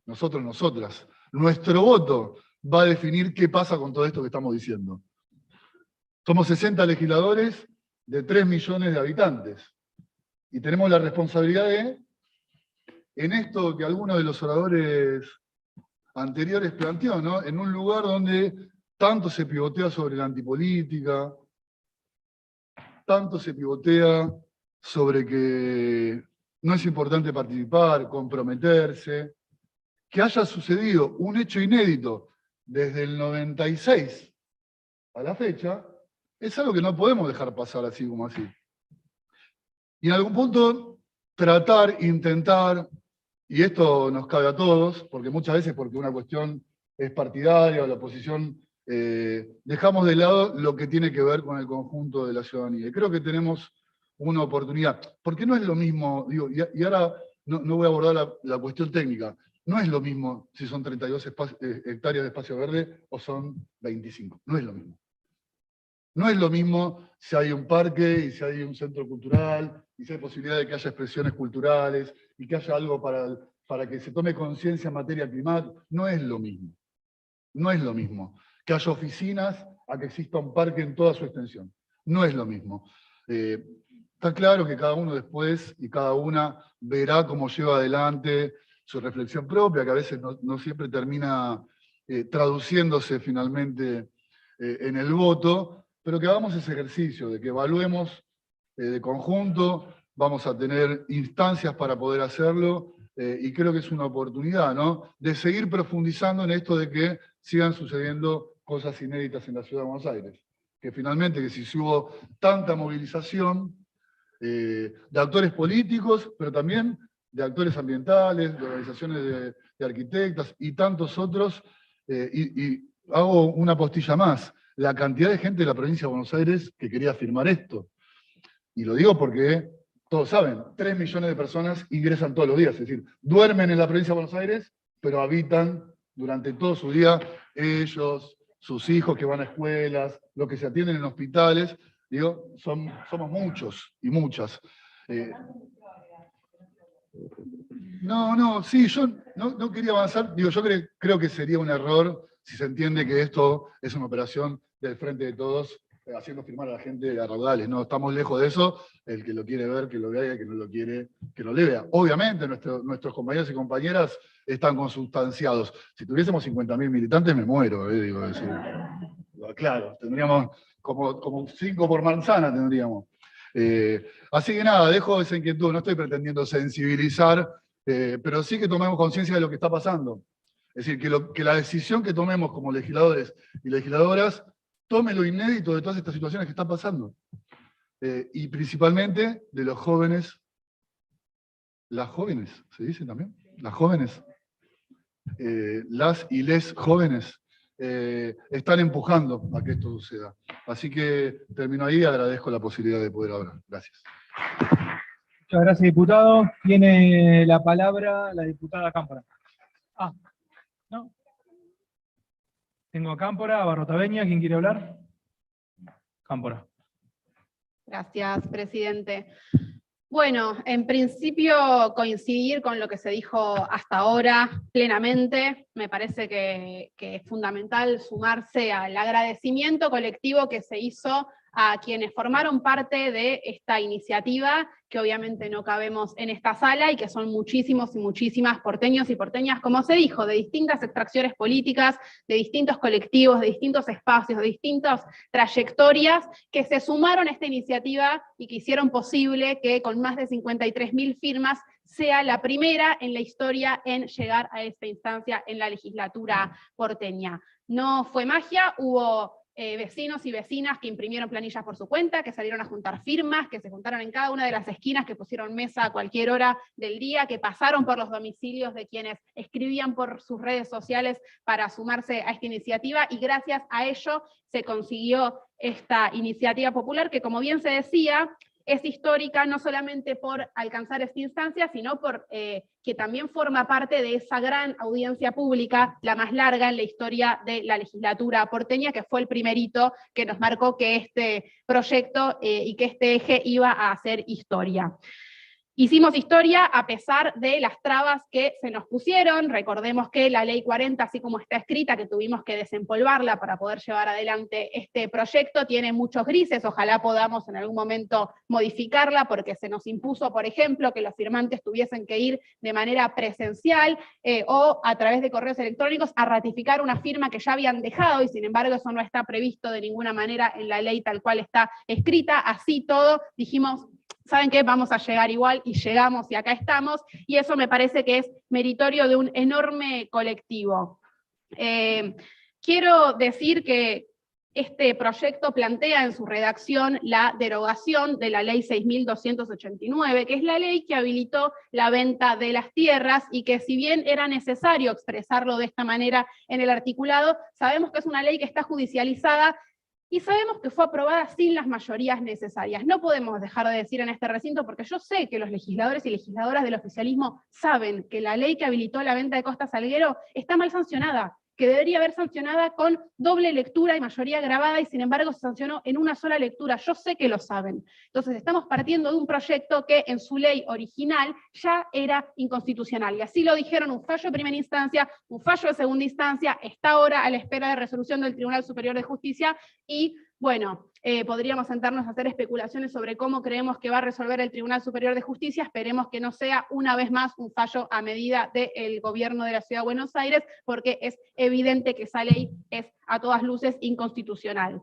Nosotros, nosotras. Nuestro voto va a definir qué pasa con todo esto que estamos diciendo. Somos 60 legisladores de 3 millones de habitantes. Y tenemos la responsabilidad de, en esto que algunos de los oradores anteriores planteó, ¿no? En un lugar donde tanto se pivotea sobre la antipolítica, tanto se pivotea sobre que no es importante participar, comprometerse, que haya sucedido un hecho inédito desde el 96 a la fecha, es algo que no podemos dejar pasar así como así. Y en algún punto tratar, intentar, y esto nos cabe a todos, porque muchas veces porque una cuestión es partidaria o la oposición, dejamos de lado lo que tiene que ver con el conjunto de la ciudadanía. Y creo que tenemos una oportunidad, porque no es lo mismo, digo, y ahora no voy a abordar la cuestión técnica, no es lo mismo si son 32 hectáreas de espacio verde o son 25, no es lo mismo. No es lo mismo si hay un parque y si hay un centro cultural, y si hay posibilidad de que haya expresiones culturales, y que haya algo para que se tome conciencia en materia climática. No es lo mismo. No es lo mismo que haya oficinas a que exista un parque en toda su extensión. No es lo mismo. Está claro que cada uno después y cada una verá cómo lleva adelante su reflexión propia, que a veces no siempre termina traduciéndose finalmente en el voto, pero que hagamos ese ejercicio, de que evaluemos de conjunto, vamos a tener instancias para poder hacerlo, y creo que es una oportunidad, ¿no? De seguir profundizando en esto de que sigan sucediendo cosas inéditas en la Ciudad de Buenos Aires. Que finalmente, que si hubo tanta movilización de actores políticos, pero también de actores ambientales, de organizaciones de arquitectas y tantos otros, y hago una postilla más, la cantidad de gente de la provincia de Buenos Aires que quería firmar esto. Y lo digo porque todos saben, 3 millones de personas ingresan todos los días, es decir, duermen en la provincia de Buenos Aires, pero habitan durante todo su día, ellos, sus hijos que van a escuelas, los que se atienden en hospitales, digo, somos muchos y muchas. Sí, yo no quería avanzar, digo, yo creo que sería un error si se entiende que esto es una operación del Frente de Todos, haciendo firmar a la gente a raudales. No, estamos lejos de eso. El que lo quiere ver, que lo vea, y el que no lo quiere, que no le vea. Obviamente, nuestros compañeros y compañeras están consustanciados. Si tuviésemos 50.000 militantes, me muero, digo, claro, tendríamos como 5 por manzana, tendríamos. Así que nada, dejo esa inquietud, no estoy pretendiendo sensibilizar, pero sí que tomemos conciencia de lo que está pasando. Es decir, que la decisión que tomemos como legisladores y legisladoras tome lo inédito de todas estas situaciones que están pasando. Y principalmente de los jóvenes, las jóvenes, ¿se dice también? Las jóvenes, las y les jóvenes, están empujando a que esto suceda. Así que termino ahí y agradezco la posibilidad de poder hablar. Gracias. Muchas gracias, diputado. Tiene la palabra la diputada Cámpora. ¿No? Tengo a Cámpora, a Barrotaveña, ¿quién quiere hablar? Cámpora. Gracias, presidente. Bueno, en principio coincidir con lo que se dijo hasta ahora plenamente. me parece que es fundamental sumarse al agradecimiento colectivo que se hizo a quienes formaron parte de esta iniciativa, que obviamente no cabemos en esta sala, y que son muchísimos y muchísimas porteños y porteñas, como se dijo, de distintas extracciones políticas, de distintos colectivos, de distintos espacios, de distintas trayectorias, que se sumaron a esta iniciativa y que hicieron posible que con más de 53.000 firmas sea la primera en la historia en llegar a esta instancia en la legislatura porteña. No fue magia, hubo vecinos y vecinas que imprimieron planillas por su cuenta, que salieron a juntar firmas, que se juntaron en cada una de las esquinas, que pusieron mesa a cualquier hora del día, que pasaron por los domicilios de quienes escribían por sus redes sociales para sumarse a esta iniciativa, y gracias a ello se consiguió esta iniciativa popular que, como bien se decía, es histórica no solamente por alcanzar esta instancia, sino por que también forma parte de esa gran audiencia pública, la más larga en la historia de la legislatura porteña, que fue el primer hito que nos marcó que este proyecto y que este eje iba a hacer historia. Hicimos historia a pesar de las trabas que se nos pusieron. Recordemos que la Ley 40, así como está escrita, que tuvimos que desempolvarla para poder llevar adelante este proyecto, tiene muchos grises. Ojalá podamos en algún momento modificarla, porque se nos impuso, por ejemplo, que los firmantes tuviesen que ir de manera presencial o a través de correos electrónicos a ratificar una firma que ya habían dejado, y sin embargo eso no está previsto de ninguna manera en la ley tal cual está escrita. Así todo, dijimos, ¿saben qué? Vamos a llegar igual, y llegamos, y acá estamos, y eso me parece que es meritorio de un enorme colectivo. Quiero decir que este proyecto plantea en su redacción la derogación de la Ley 6.289, que es la ley que habilitó la venta de las tierras, y que si bien era necesario expresarlo de esta manera en el articulado, sabemos que es una ley que está judicializada, y sabemos que fue aprobada sin las mayorías necesarias. No podemos dejar de decir en este recinto, porque yo sé que los legisladores y legisladoras del oficialismo saben que la ley que habilitó la venta de Costa Salguero está mal sancionada, que debería haber sancionada con doble lectura y mayoría grabada, y sin embargo se sancionó en una sola lectura. Yo sé que lo saben. Entonces estamos partiendo de un proyecto que en su ley original ya era inconstitucional, y así lo dijeron un fallo de primera instancia, un fallo de segunda instancia, está ahora a la espera de resolución del Tribunal Superior de Justicia, y bueno, podríamos sentarnos a hacer especulaciones sobre cómo creemos que va a resolver el Tribunal Superior de Justicia. Esperemos que no sea una vez más un fallo a medida del gobierno de la Ciudad de Buenos Aires, porque es evidente que esa ley es a todas luces inconstitucional.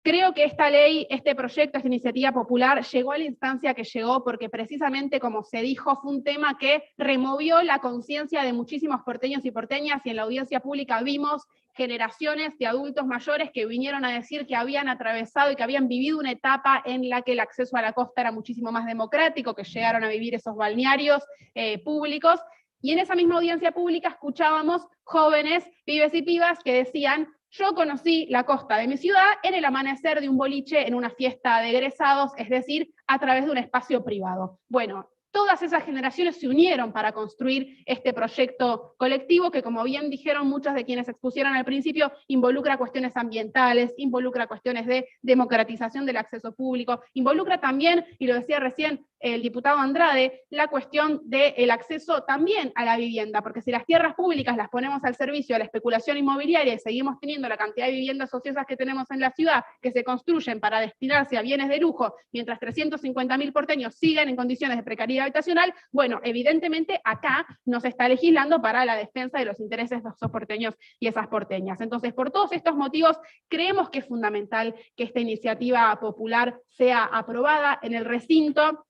Creo que esta ley, este proyecto, esta iniciativa popular llegó a la instancia que llegó porque precisamente, como se dijo, fue un tema que removió la conciencia de muchísimos porteños y porteñas, y en la audiencia pública vimos generaciones de adultos mayores que vinieron a decir que habían atravesado y que habían vivido una etapa en la que el acceso a la costa era muchísimo más democrático, que llegaron a vivir esos balnearios públicos, y en esa misma audiencia pública escuchábamos jóvenes, pibes y pibas, que decían: yo conocí la costa de mi ciudad en el amanecer de un boliche en una fiesta de egresados, es decir, a través de un espacio privado. Bueno, todas esas generaciones se unieron para construir este proyecto colectivo que, como bien dijeron muchos de quienes expusieron al principio, involucra cuestiones ambientales, involucra cuestiones de democratización del acceso público, involucra también, y lo decía recién el diputado Andrade, la cuestión del acceso también a la vivienda, porque si las tierras públicas las ponemos al servicio de la especulación inmobiliaria y seguimos teniendo la cantidad de viviendas ociosas que tenemos en la ciudad, que se construyen para destinarse a bienes de lujo, mientras 350.000 porteños siguen en condiciones de precariedad habitacional, bueno, evidentemente acá no se está legislando para la defensa de los intereses de esos porteños y esas porteñas. Entonces, por todos estos motivos, creemos que es fundamental que esta iniciativa popular sea aprobada en el recinto,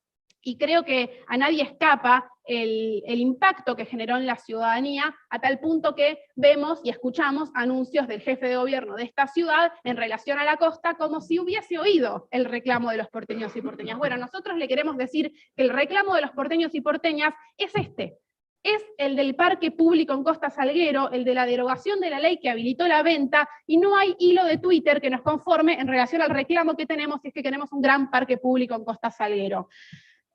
y creo que a nadie escapa el impacto que generó en la ciudadanía, a tal punto que vemos y escuchamos anuncios del jefe de gobierno de esta ciudad en relación a la costa, como si hubiese oído el reclamo de los porteños y porteñas. Bueno, nosotros le queremos decir que el reclamo de los porteños y porteñas es este. Es el del parque público en Costa Salguero, el de la derogación de la ley que habilitó la venta, y no hay hilo de Twitter que nos conforme en relación al reclamo que tenemos, si es que queremos un gran parque público en Costa Salguero.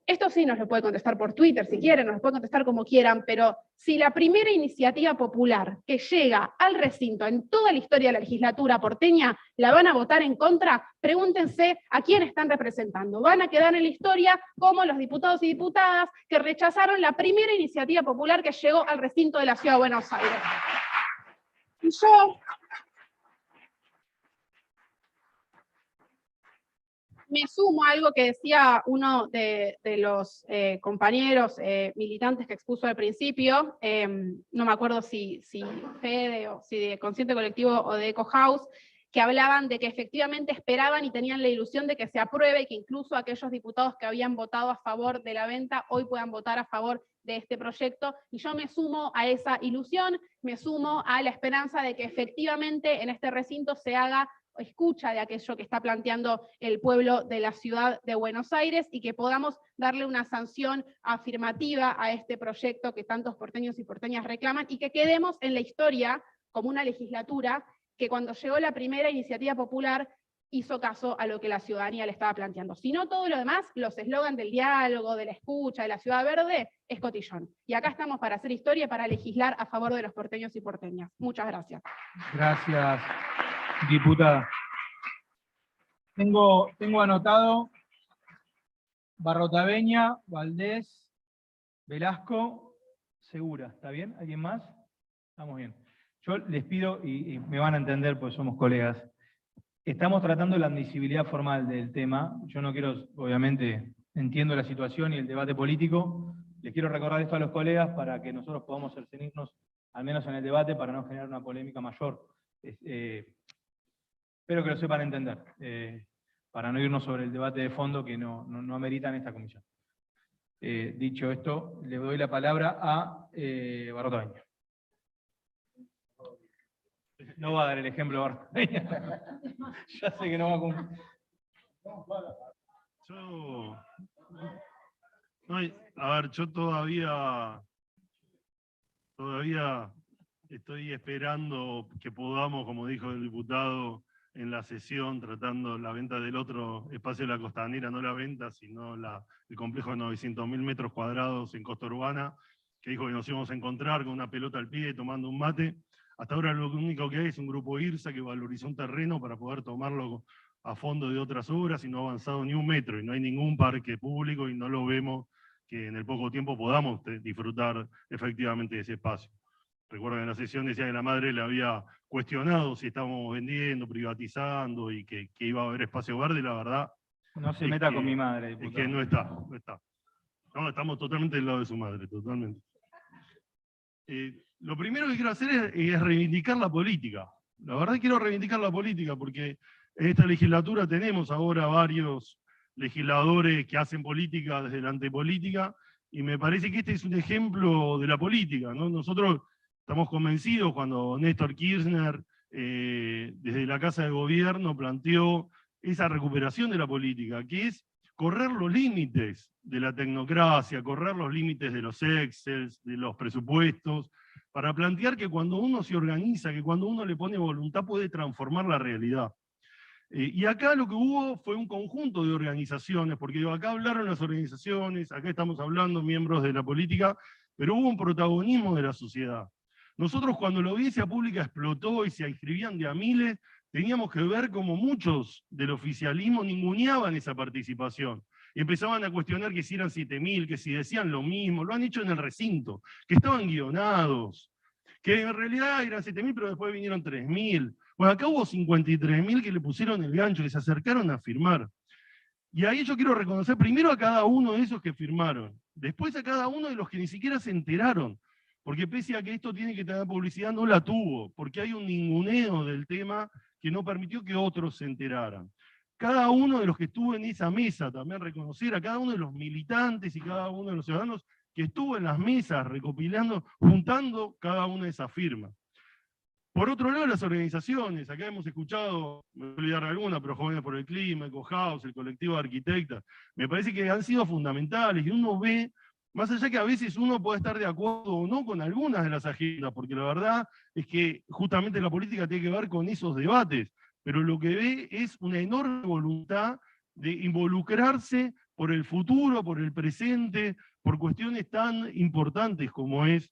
Esto sí nos lo puede contestar por Twitter si quieren, nos lo puede contestar como quieran, pero si la primera iniciativa popular que llega al recinto en toda la historia de la legislatura porteña la van a votar en contra, pregúntense a quién están representando. Van a quedar en la historia como los diputados y diputadas que rechazaron la primera iniciativa popular que llegó al recinto de la Ciudad de Buenos Aires. Y yo me sumo a algo que decía uno de los compañeros militantes que expuso al principio, no me acuerdo si Fede o si de Consciente Colectivo o de Eco House, que hablaban de que efectivamente esperaban y tenían la ilusión de que se apruebe y que incluso aquellos diputados que habían votado a favor de la venta hoy puedan votar a favor de este proyecto, y yo me sumo a esa ilusión, me sumo a la esperanza de que efectivamente en este recinto se haga escucha de aquello que está planteando el pueblo de la ciudad de Buenos Aires y que podamos darle una sanción afirmativa a este proyecto que tantos porteños y porteñas reclaman y que quedemos en la historia como una legislatura que cuando llegó la primera iniciativa popular hizo caso a lo que la ciudadanía le estaba planteando. Si no todo lo demás, los eslogans del diálogo, de la escucha, de la ciudad verde, es cotillón. Y acá estamos para hacer historia y para legislar a favor de los porteños y porteñas. Muchas gracias. Gracias, diputada. Tengo anotado Barrotaveña, Valdés, Velasco, Segura. ¿Está bien? ¿Alguien más? Estamos bien. Yo les pido, y me van a entender porque somos colegas, estamos tratando la admisibilidad formal del tema. Yo no quiero, obviamente, entiendo la situación y el debate político. Les quiero recordar esto a los colegas para que nosotros podamos cercenirnos, al menos en el debate, para no generar una polémica mayor. Espero que lo sepan entender, para no irnos sobre el debate de fondo que no amerita en esta comisión. Dicho esto, le doy la palabra a Barrotaveña. No va a dar el ejemplo Barrotaveña. Ya sé que no va a cumplir. Yo todavía estoy esperando que podamos, como dijo el diputado en la sesión, tratando la venta del otro espacio de la Costanera, no la venta, sino el complejo de 900.000 metros cuadrados en Costa Urbana, que dijo que nos íbamos a encontrar con una pelota al pie, tomando un mate. Hasta ahora lo único que hay es un grupo IRSA que valorizó un terreno para poder tomarlo a fondo de otras obras y no ha avanzado ni un metro, y no hay ningún parque público y no lo vemos que en el poco tiempo podamos disfrutar efectivamente de ese espacio. Recuerdo que en la sesión decía que la madre le había cuestionado si estábamos vendiendo, privatizando y que iba a haber espacio verde, y la verdad... No se meta con mi madre, diputado. Es que no está. No, estamos totalmente del lado de su madre, totalmente. Lo primero que quiero hacer es reivindicar la política. La verdad quiero reivindicar la política porque en esta legislatura tenemos ahora varios legisladores que hacen política desde la antipolítica, y me parece que este es un ejemplo de la política, ¿no? Nosotros estamos convencidos cuando Néstor Kirchner, desde la Casa de Gobierno, planteó esa recuperación de la política, que es correr los límites de la tecnocracia, correr los límites de los Excel, de los presupuestos, para plantear que cuando uno se organiza, que cuando uno le pone voluntad puede transformar la realidad. Y acá lo que hubo fue un conjunto de organizaciones, porque acá hablaron las organizaciones, acá estamos hablando miembros de la política, pero hubo un protagonismo de la sociedad. Nosotros cuando la audiencia pública explotó y se inscribían de a miles, teníamos que ver como muchos del oficialismo ninguneaban esa participación. Y empezaban a cuestionar que si eran 7.000, que si decían lo mismo, lo han hecho en el recinto, que estaban guionados, que en realidad eran 7.000, pero después vinieron 3.000. Bueno, acá hubo 53.000 que le pusieron el gancho, que se acercaron a firmar. Y ahí yo quiero reconocer primero a cada uno de esos que firmaron, después a cada uno de los que ni siquiera se enteraron, porque pese a que esto tiene que tener publicidad, no la tuvo, porque hay un ninguneo del tema que no permitió que otros se enteraran. Cada uno de los que estuvo en esa mesa, también reconocer a cada uno de los militantes y cada uno de los ciudadanos que estuvo en las mesas recopilando, juntando cada una de esas firmas. Por otro lado, las organizaciones, acá hemos escuchado, me voy a olvidar alguna, pero Jóvenes por el Clima, Eco House, el colectivo de arquitectas, me parece que han sido fundamentales, y uno ve, más allá que a veces uno puede estar de acuerdo o no con algunas de las agendas, porque la verdad es que justamente la política tiene que ver con esos debates, pero lo que ve es una enorme voluntad de involucrarse por el futuro, por el presente, por cuestiones tan importantes como es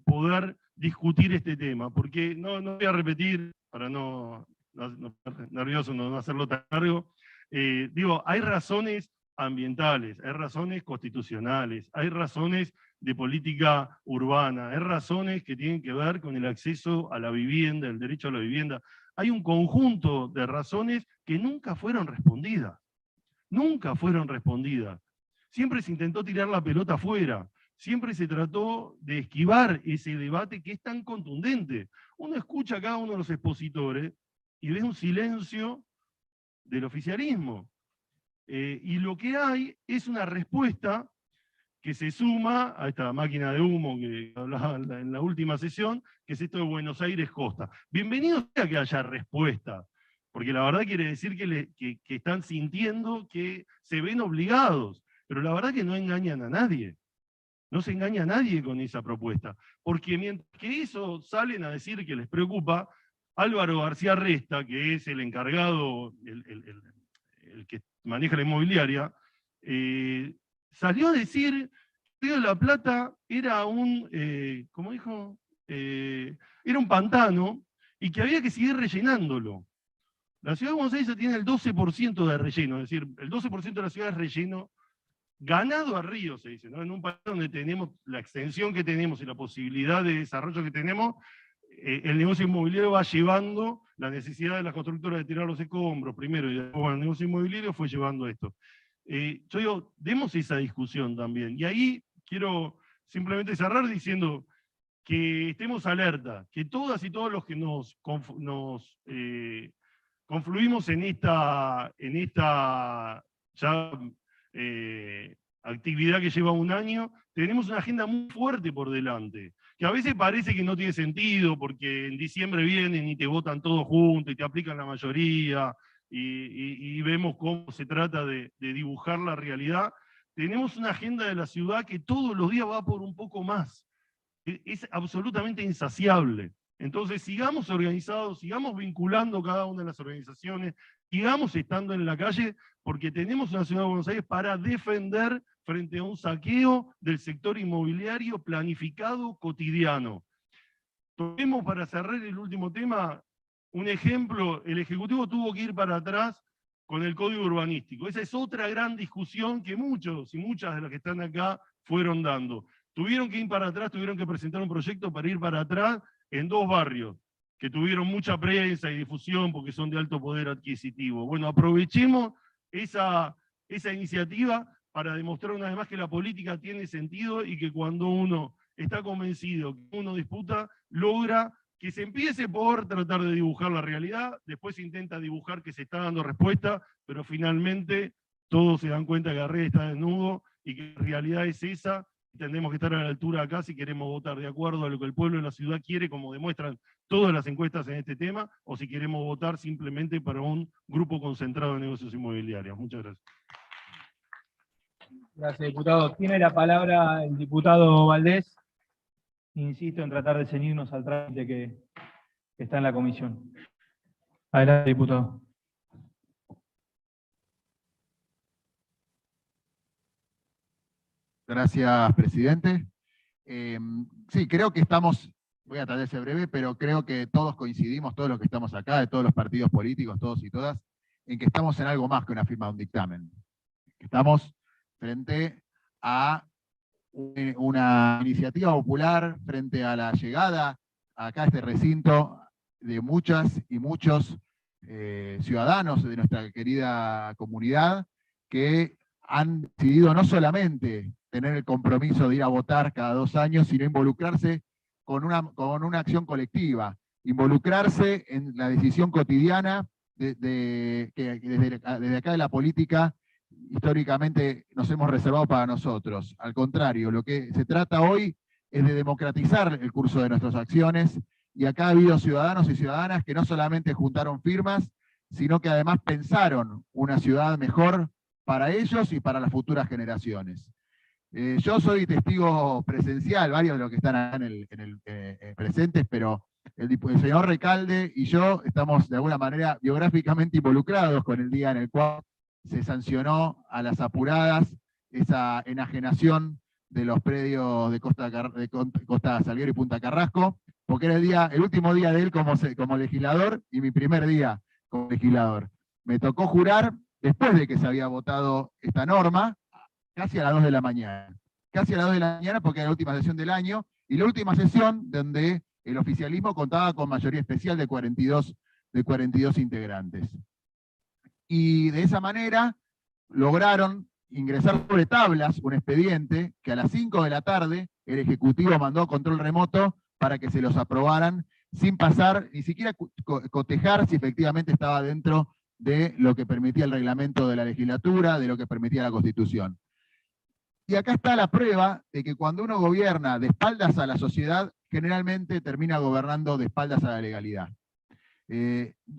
poder discutir este tema. Porque no voy a repetir, para no estar nervioso, no hacerlo tan largo, digo, hay razones ambientales, hay razones constitucionales, hay razones de política urbana, hay razones que tienen que ver con el acceso a la vivienda, el derecho a la vivienda. Hay un conjunto de razones que nunca fueron respondidas. Nunca fueron respondidas. Siempre se intentó tirar la pelota afuera. Siempre se trató de esquivar ese debate que es tan contundente. Uno escucha a cada uno de los expositores y ve un silencio del oficialismo. Y lo que hay es una respuesta que se suma a esta máquina de humo que hablaba en la última sesión, que es esto de Buenos Aires Costa. Bienvenido sea que haya respuesta, porque la verdad quiere decir que están sintiendo que se ven obligados, pero la verdad que no engañan a nadie. No se engaña a nadie con esa propuesta, porque mientras que eso salen a decir que les preocupa, Álvaro García Resta, que es el encargado, el que maneja la inmobiliaria, salió a decir que Río de la Plata era un, ¿cómo dijo? Era un pantano y que había que seguir rellenándolo. La ciudad de Buenos Aires tiene el 12% de relleno, es decir, el 12% de la ciudad es relleno ganado a río, se dice, ¿no? En un país donde tenemos la extensión que tenemos y la posibilidad de desarrollo que tenemos, el negocio inmobiliario va llevando la necesidad de las constructoras de tirar los escombros primero, y después el negocio inmobiliario fue llevando esto. Yo digo, demos esa discusión también. Y ahí quiero simplemente cerrar diciendo que estemos alerta, que todas y todos los que nos confluimos en esta ya actividad que lleva un año, tenemos una agenda muy fuerte por delante, que a veces parece que no tiene sentido, porque en diciembre vienen y te votan todos juntos y te aplican la mayoría, y vemos cómo se trata de dibujar la realidad. Tenemos una agenda de la ciudad que todos los días va por un poco más. Es absolutamente insaciable. Entonces sigamos organizados, sigamos vinculando cada una de las organizaciones, sigamos estando en la calle, porque tenemos una ciudad de Buenos Aires para defender frente a un saqueo del sector inmobiliario planificado cotidiano. Tomemos para cerrar el último tema un ejemplo: el Ejecutivo tuvo que ir para atrás con el Código Urbanístico. Esa es otra gran discusión que muchos y muchas de las que están acá fueron dando. Tuvieron que ir para atrás, tuvieron que presentar un proyecto para ir para atrás en 2 barrios, que tuvieron mucha prensa y difusión porque son de alto poder adquisitivo. Bueno, aprovechemos esa iniciativa para demostrar una vez más que la política tiene sentido y que cuando uno está convencido, que uno disputa, logra que se empiece por tratar de dibujar la realidad, después se intenta dibujar que se está dando respuesta, pero finalmente todos se dan cuenta que la red está desnudo y que la realidad es esa. Tendremos que estar a la altura acá si queremos votar de acuerdo a lo que el pueblo de la ciudad quiere, como demuestran todas las encuestas en este tema, o si queremos votar simplemente para un grupo concentrado de negocios inmobiliarios. Muchas gracias. Gracias, diputado. Tiene la palabra el diputado Valdés. Insisto en tratar de ceñirnos al trámite que está en la comisión. Adelante, diputado. Gracias, presidente. Sí, creo que estamos, voy a tratar de ser breve, pero creo que todos coincidimos, todos los que estamos acá, de todos los partidos políticos, todos y todas, en que estamos en algo más que una firma de un dictamen. Estamos frente a una iniciativa popular, frente a la llegada acá a este recinto de muchas y muchos ciudadanos de nuestra querida comunidad que han decidido no solamente tener el compromiso de ir a votar cada 2 años, sino involucrarse con una acción colectiva, involucrarse en la decisión cotidiana que desde acá de la política históricamente nos hemos reservado para nosotros. Al contrario, lo que se trata hoy es de democratizar el curso de nuestras acciones, y acá ha habido ciudadanos y ciudadanas que no solamente juntaron firmas, sino que además pensaron una ciudad mejor para ellos y para las futuras generaciones. Yo soy testigo presencial, varios de los que están acá presentes, pero el señor Recalde y yo estamos de alguna manera biográficamente involucrados con el día en el cual se sancionó a las apuradas esa enajenación de los predios de Costa Salguero y Punta Carrasco, porque era el último día de él como legislador y mi primer día como legislador. Me tocó jurar, después de que se había votado esta norma, casi a las 2 de la mañana. Casi a las 2 de la mañana porque era la última sesión del año, y la última sesión donde el oficialismo contaba con mayoría especial de 42 integrantes. Y de esa manera lograron ingresar sobre tablas un expediente que a las 5 de la tarde el Ejecutivo mandó a control remoto para que se los aprobaran sin pasar, ni siquiera cotejar si efectivamente estaba dentro de lo que permitía el reglamento de la legislatura, de lo que permitía la Constitución. Y acá está la prueba de que cuando uno gobierna de espaldas a la sociedad, generalmente termina gobernando de espaldas a la legalidad.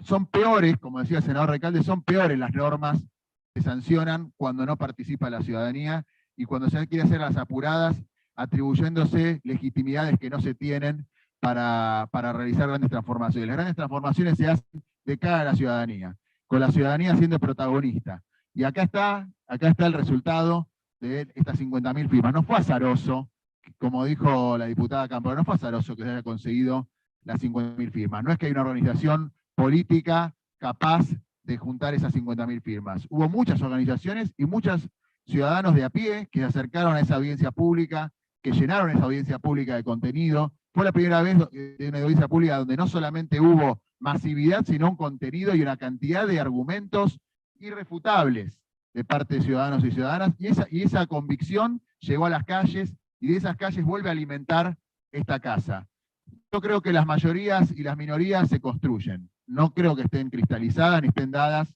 Son peores, como decía el senador Recalde, son peores las normas que sancionan cuando no participa la ciudadanía y cuando se quiere hacer las apuradas, atribuyéndose legitimidades que no se tienen para realizar grandes transformaciones. Las grandes transformaciones se hacen de cara a la ciudadanía, con la ciudadanía siendo protagonista. Y acá está el resultado de estas 50.000 firmas. No fue azaroso, como dijo la diputada Campo, no fue azaroso que se haya conseguido las 50.000 firmas. No es que hay una organización política capaz de juntar esas 50.000 firmas. Hubo muchas organizaciones y muchos ciudadanos de a pie que se acercaron a esa audiencia pública, que llenaron esa audiencia pública de contenido. Fue la primera vez de una audiencia pública donde no solamente hubo masividad, sino un contenido y una cantidad de argumentos irrefutables de parte de ciudadanos y ciudadanas, y esa convicción llegó a las calles, y de esas calles vuelve a alimentar esta casa. Yo creo que las mayorías y las minorías se construyen. No creo que estén cristalizadas ni estén dadas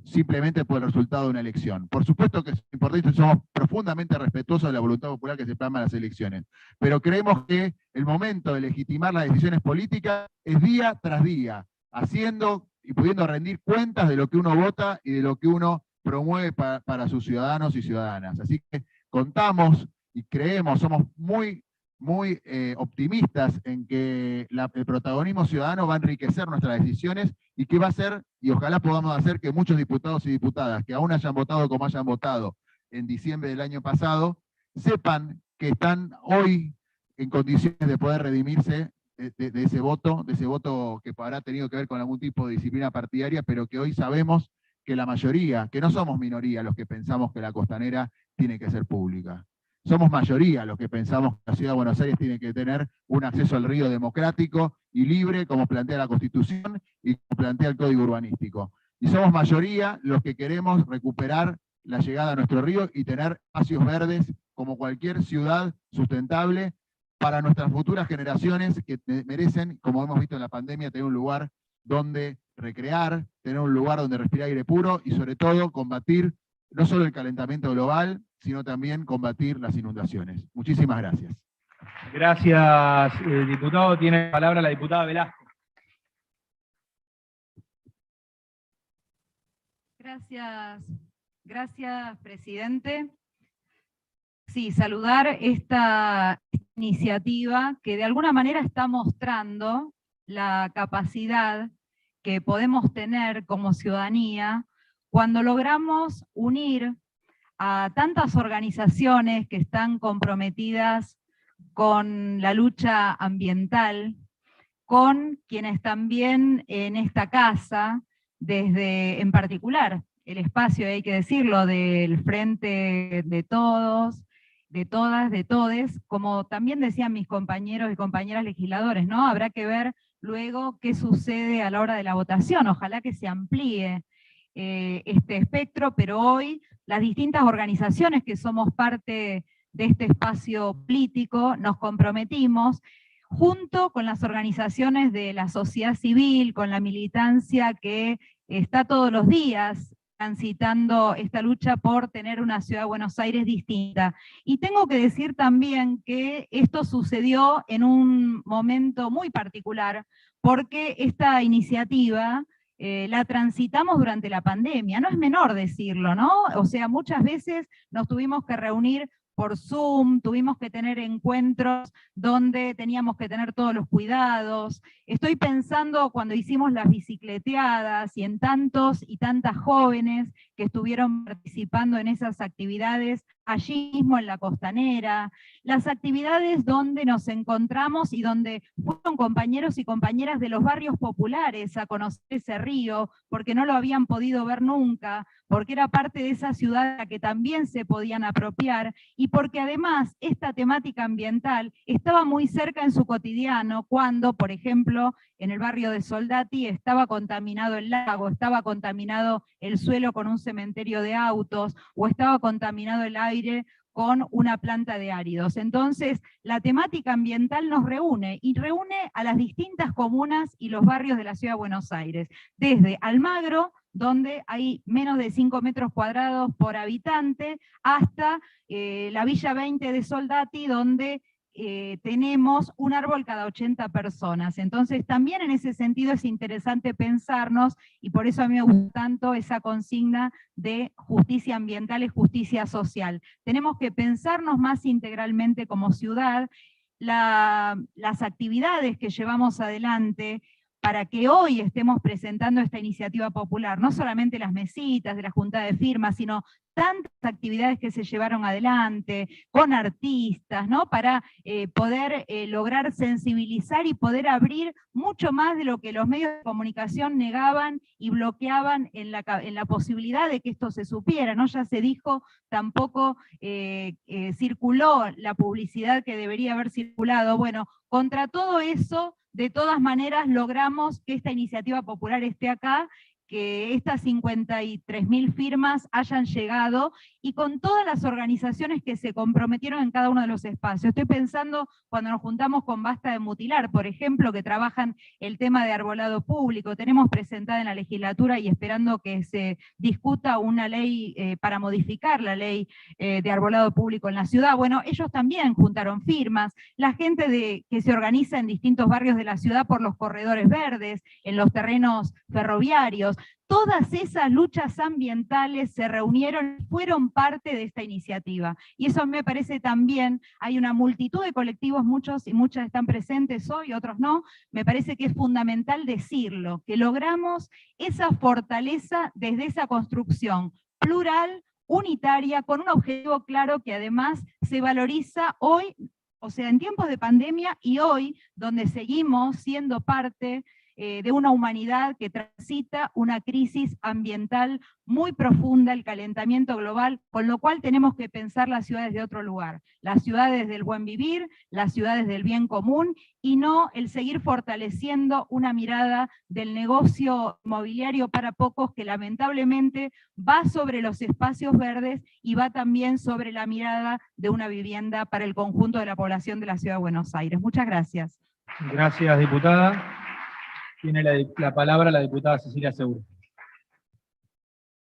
simplemente por el resultado de una elección. Por supuesto que es importante, somos profundamente respetuosos de la voluntad popular que se plasma en las elecciones, pero creemos que el momento de legitimar las decisiones políticas es día tras día, haciendo y pudiendo rendir cuentas de lo que uno vota y de lo que uno promueve para sus ciudadanos y ciudadanas. Así que contamos y creemos, somos muy optimistas en que el protagonismo ciudadano va a enriquecer nuestras decisiones y que va a hacer, y ojalá podamos hacer que muchos diputados y diputadas que aún hayan votado como hayan votado en diciembre del año pasado, sepan que están hoy en condiciones de poder redimirse de ese voto que habrá tenido que ver con algún tipo de disciplina partidaria, pero que hoy sabemos que la mayoría, que no somos minoría los que pensamos que la costanera tiene que ser pública. Somos mayoría los que pensamos que la Ciudad de Buenos Aires tiene que tener un acceso al río democrático y libre, como plantea la Constitución y como plantea el Código Urbanístico. Y somos mayoría los que queremos recuperar la llegada a nuestro río y tener espacios verdes como cualquier ciudad sustentable para nuestras futuras generaciones que merecen, como hemos visto en la pandemia, tener un lugar donde recrear, tener un lugar donde respirar aire puro y sobre todo combatir no solo el calentamiento global, sino también combatir las inundaciones. Muchísimas gracias. Gracias, diputado. Tiene palabra la diputada Velasco. Gracias, presidente. Sí, saludar esta iniciativa que de alguna manera está mostrando la capacidad que podemos tener como ciudadanía cuando logramos unir a tantas organizaciones que están comprometidas con la lucha ambiental, con quienes también en esta casa, desde en particular el espacio, hay que decirlo, del Frente de Todos, de Todas, de Todes, como también decían mis compañeros y compañeras legisladores, ¿no? Habrá que ver luego qué sucede a la hora de la votación, ojalá que se amplíe este espectro, pero hoy las distintas organizaciones que somos parte de este espacio político nos comprometimos, junto con las organizaciones de la sociedad civil, con la militancia que está todos los días transitando esta lucha por tener una ciudad de Buenos Aires distinta. Y tengo que decir también que esto sucedió en un momento muy particular, porque esta iniciativa la transitamos durante la pandemia, no es menor decirlo, ¿no? O sea, muchas veces nos tuvimos que reunir por Zoom, tuvimos que tener encuentros donde teníamos que tener todos los cuidados. Estoy pensando cuando hicimos las bicicleteadas y en tantos y tantas jóvenes que estuvieron participando en esas actividades allí mismo en la Costanera, las actividades donde nos encontramos y donde fueron compañeros y compañeras de los barrios populares a conocer ese río, porque no lo habían podido ver nunca, porque era parte de esa ciudad a la que también se podían apropiar, y porque además esta temática ambiental estaba muy cerca en su cotidiano, cuando, por ejemplo, en el barrio de Soldati estaba contaminado el lago, estaba contaminado el suelo con un cementerio de autos, o estaba contaminado el aire con una planta de áridos. Entonces, la temática ambiental nos reúne, y reúne a las distintas comunas y los barrios de la Ciudad de Buenos Aires, desde Almagro, donde hay menos de 5 metros cuadrados por habitante, hasta la Villa 20 de Soldati, donde tenemos un árbol cada 80 personas. Entonces también en ese sentido es interesante pensarnos, y por eso a mí me gusta tanto esa consigna de justicia ambiental y justicia social. Tenemos que pensarnos más integralmente como ciudad. Las actividades que llevamos adelante para que hoy estemos presentando esta iniciativa popular, no solamente las mesitas de la junta de firmas, sino tantas actividades que se llevaron adelante, con artistas, ¿no? Para poder lograr sensibilizar y poder abrir mucho más de lo que los medios de comunicación negaban y bloqueaban en la posibilidad de que esto se supiera, ¿no? Ya se dijo, tampoco circuló la publicidad que debería haber circulado. Bueno, contra todo eso, de todas maneras logramos que esta iniciativa popular esté acá, que estas 53.000 firmas hayan llegado, y con todas las organizaciones que se comprometieron en cada uno de los espacios. Estoy pensando cuando nos juntamos con Basta de Mutilar, por ejemplo, que trabajan el tema de arbolado público. Tenemos presentada en la legislatura y esperando que se discuta una ley para modificar la ley de arbolado público en la ciudad. Bueno, ellos también juntaron firmas. La gente que se organiza en distintos barrios de la ciudad por los corredores verdes, en los terrenos ferroviarios. Todas esas luchas ambientales se reunieron y fueron parte de esta iniciativa. Y eso me parece también, hay una multitud de colectivos, muchos y muchas están presentes hoy, otros no. Me parece que es fundamental decirlo, que logramos esa fortaleza desde esa construcción plural, unitaria, con un objetivo claro que además se valoriza hoy, o sea, en tiempos de pandemia y hoy, donde seguimos siendo parte de una humanidad que transita una crisis ambiental muy profunda, el calentamiento global, con lo cual tenemos que pensar las ciudades de otro lugar, las ciudades del buen vivir, las ciudades del bien común, y no el seguir fortaleciendo una mirada del negocio inmobiliario para pocos que lamentablemente va sobre los espacios verdes y va también sobre la mirada de una vivienda para el conjunto de la población de la Ciudad de Buenos Aires. Muchas gracias. Gracias, diputada. Tiene la palabra la diputada Cecilia Seguro.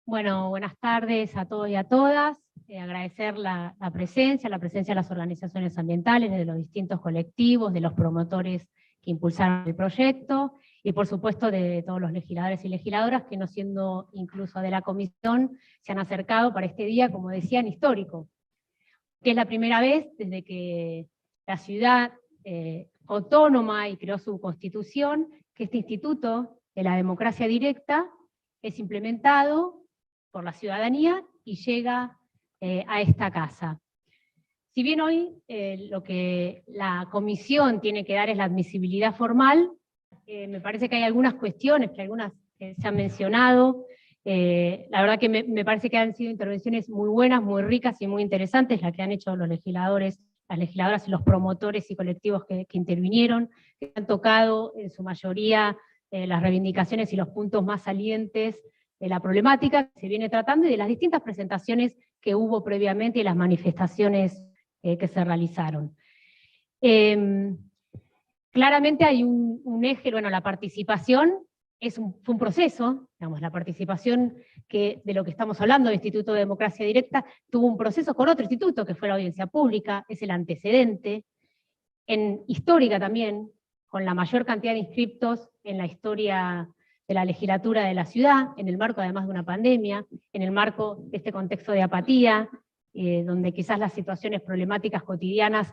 Bueno, buenas tardes a todos y a todas. Agradecer la presencia de las organizaciones ambientales, de los distintos colectivos, de los promotores que impulsaron el proyecto, y por supuesto de todos los legisladores y legisladoras que, no siendo incluso de la comisión, se han acercado para este día, como decían, histórico, que es la primera vez desde que la ciudad autónoma y creó su constitución, que este instituto de la democracia directa es implementado por la ciudadanía y llega a esta casa. Si bien hoy lo que la comisión tiene que dar es la admisibilidad formal, me parece que hay algunas cuestiones, que algunas se han mencionado. La verdad que me parece que han sido intervenciones muy buenas, muy ricas y muy interesantes, las que han hecho los legisladores, las legisladoras y los promotores y colectivos que intervinieron, que han tocado en su mayoría las reivindicaciones y los puntos más salientes de la problemática que se viene tratando y de las distintas presentaciones que hubo previamente y las manifestaciones que se realizaron. Claramente hay un eje, bueno, la participación fue un proceso, digamos, la participación de lo que estamos hablando, del Instituto de Democracia Directa, tuvo un proceso con otro instituto, que fue la audiencia pública, es el antecedente, histórica también, con la mayor cantidad de inscriptos en la historia de la legislatura de la ciudad, en el marco además de una pandemia, en el marco de este contexto de apatía, donde quizás las situaciones problemáticas cotidianas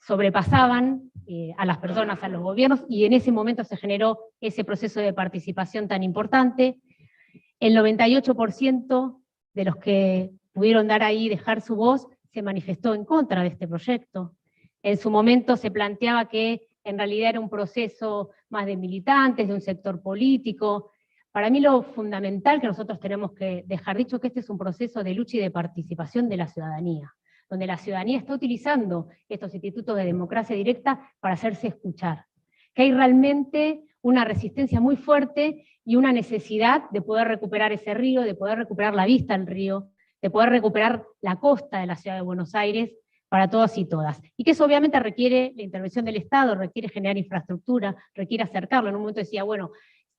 sobrepasaban a las personas, a los gobiernos, y en ese momento se generó ese proceso de participación tan importante. El 98% de los que pudieron dar ahí, dejar su voz, se manifestó en contra de este proyecto. En su momento se planteaba que en realidad era un proceso más de militantes, de un sector político. Para mí lo fundamental que nosotros tenemos que dejar dicho es que este es un proceso de lucha y de participación de la ciudadanía, donde la ciudadanía está utilizando estos institutos de democracia directa para hacerse escuchar. Que hay realmente una resistencia muy fuerte y una necesidad de poder recuperar ese río, de poder recuperar la vista al río, de poder recuperar la costa de la ciudad de Buenos Aires para todos y todas. Y que eso obviamente requiere la intervención del Estado, requiere generar infraestructura, requiere acercarlo. En un momento decía, bueno,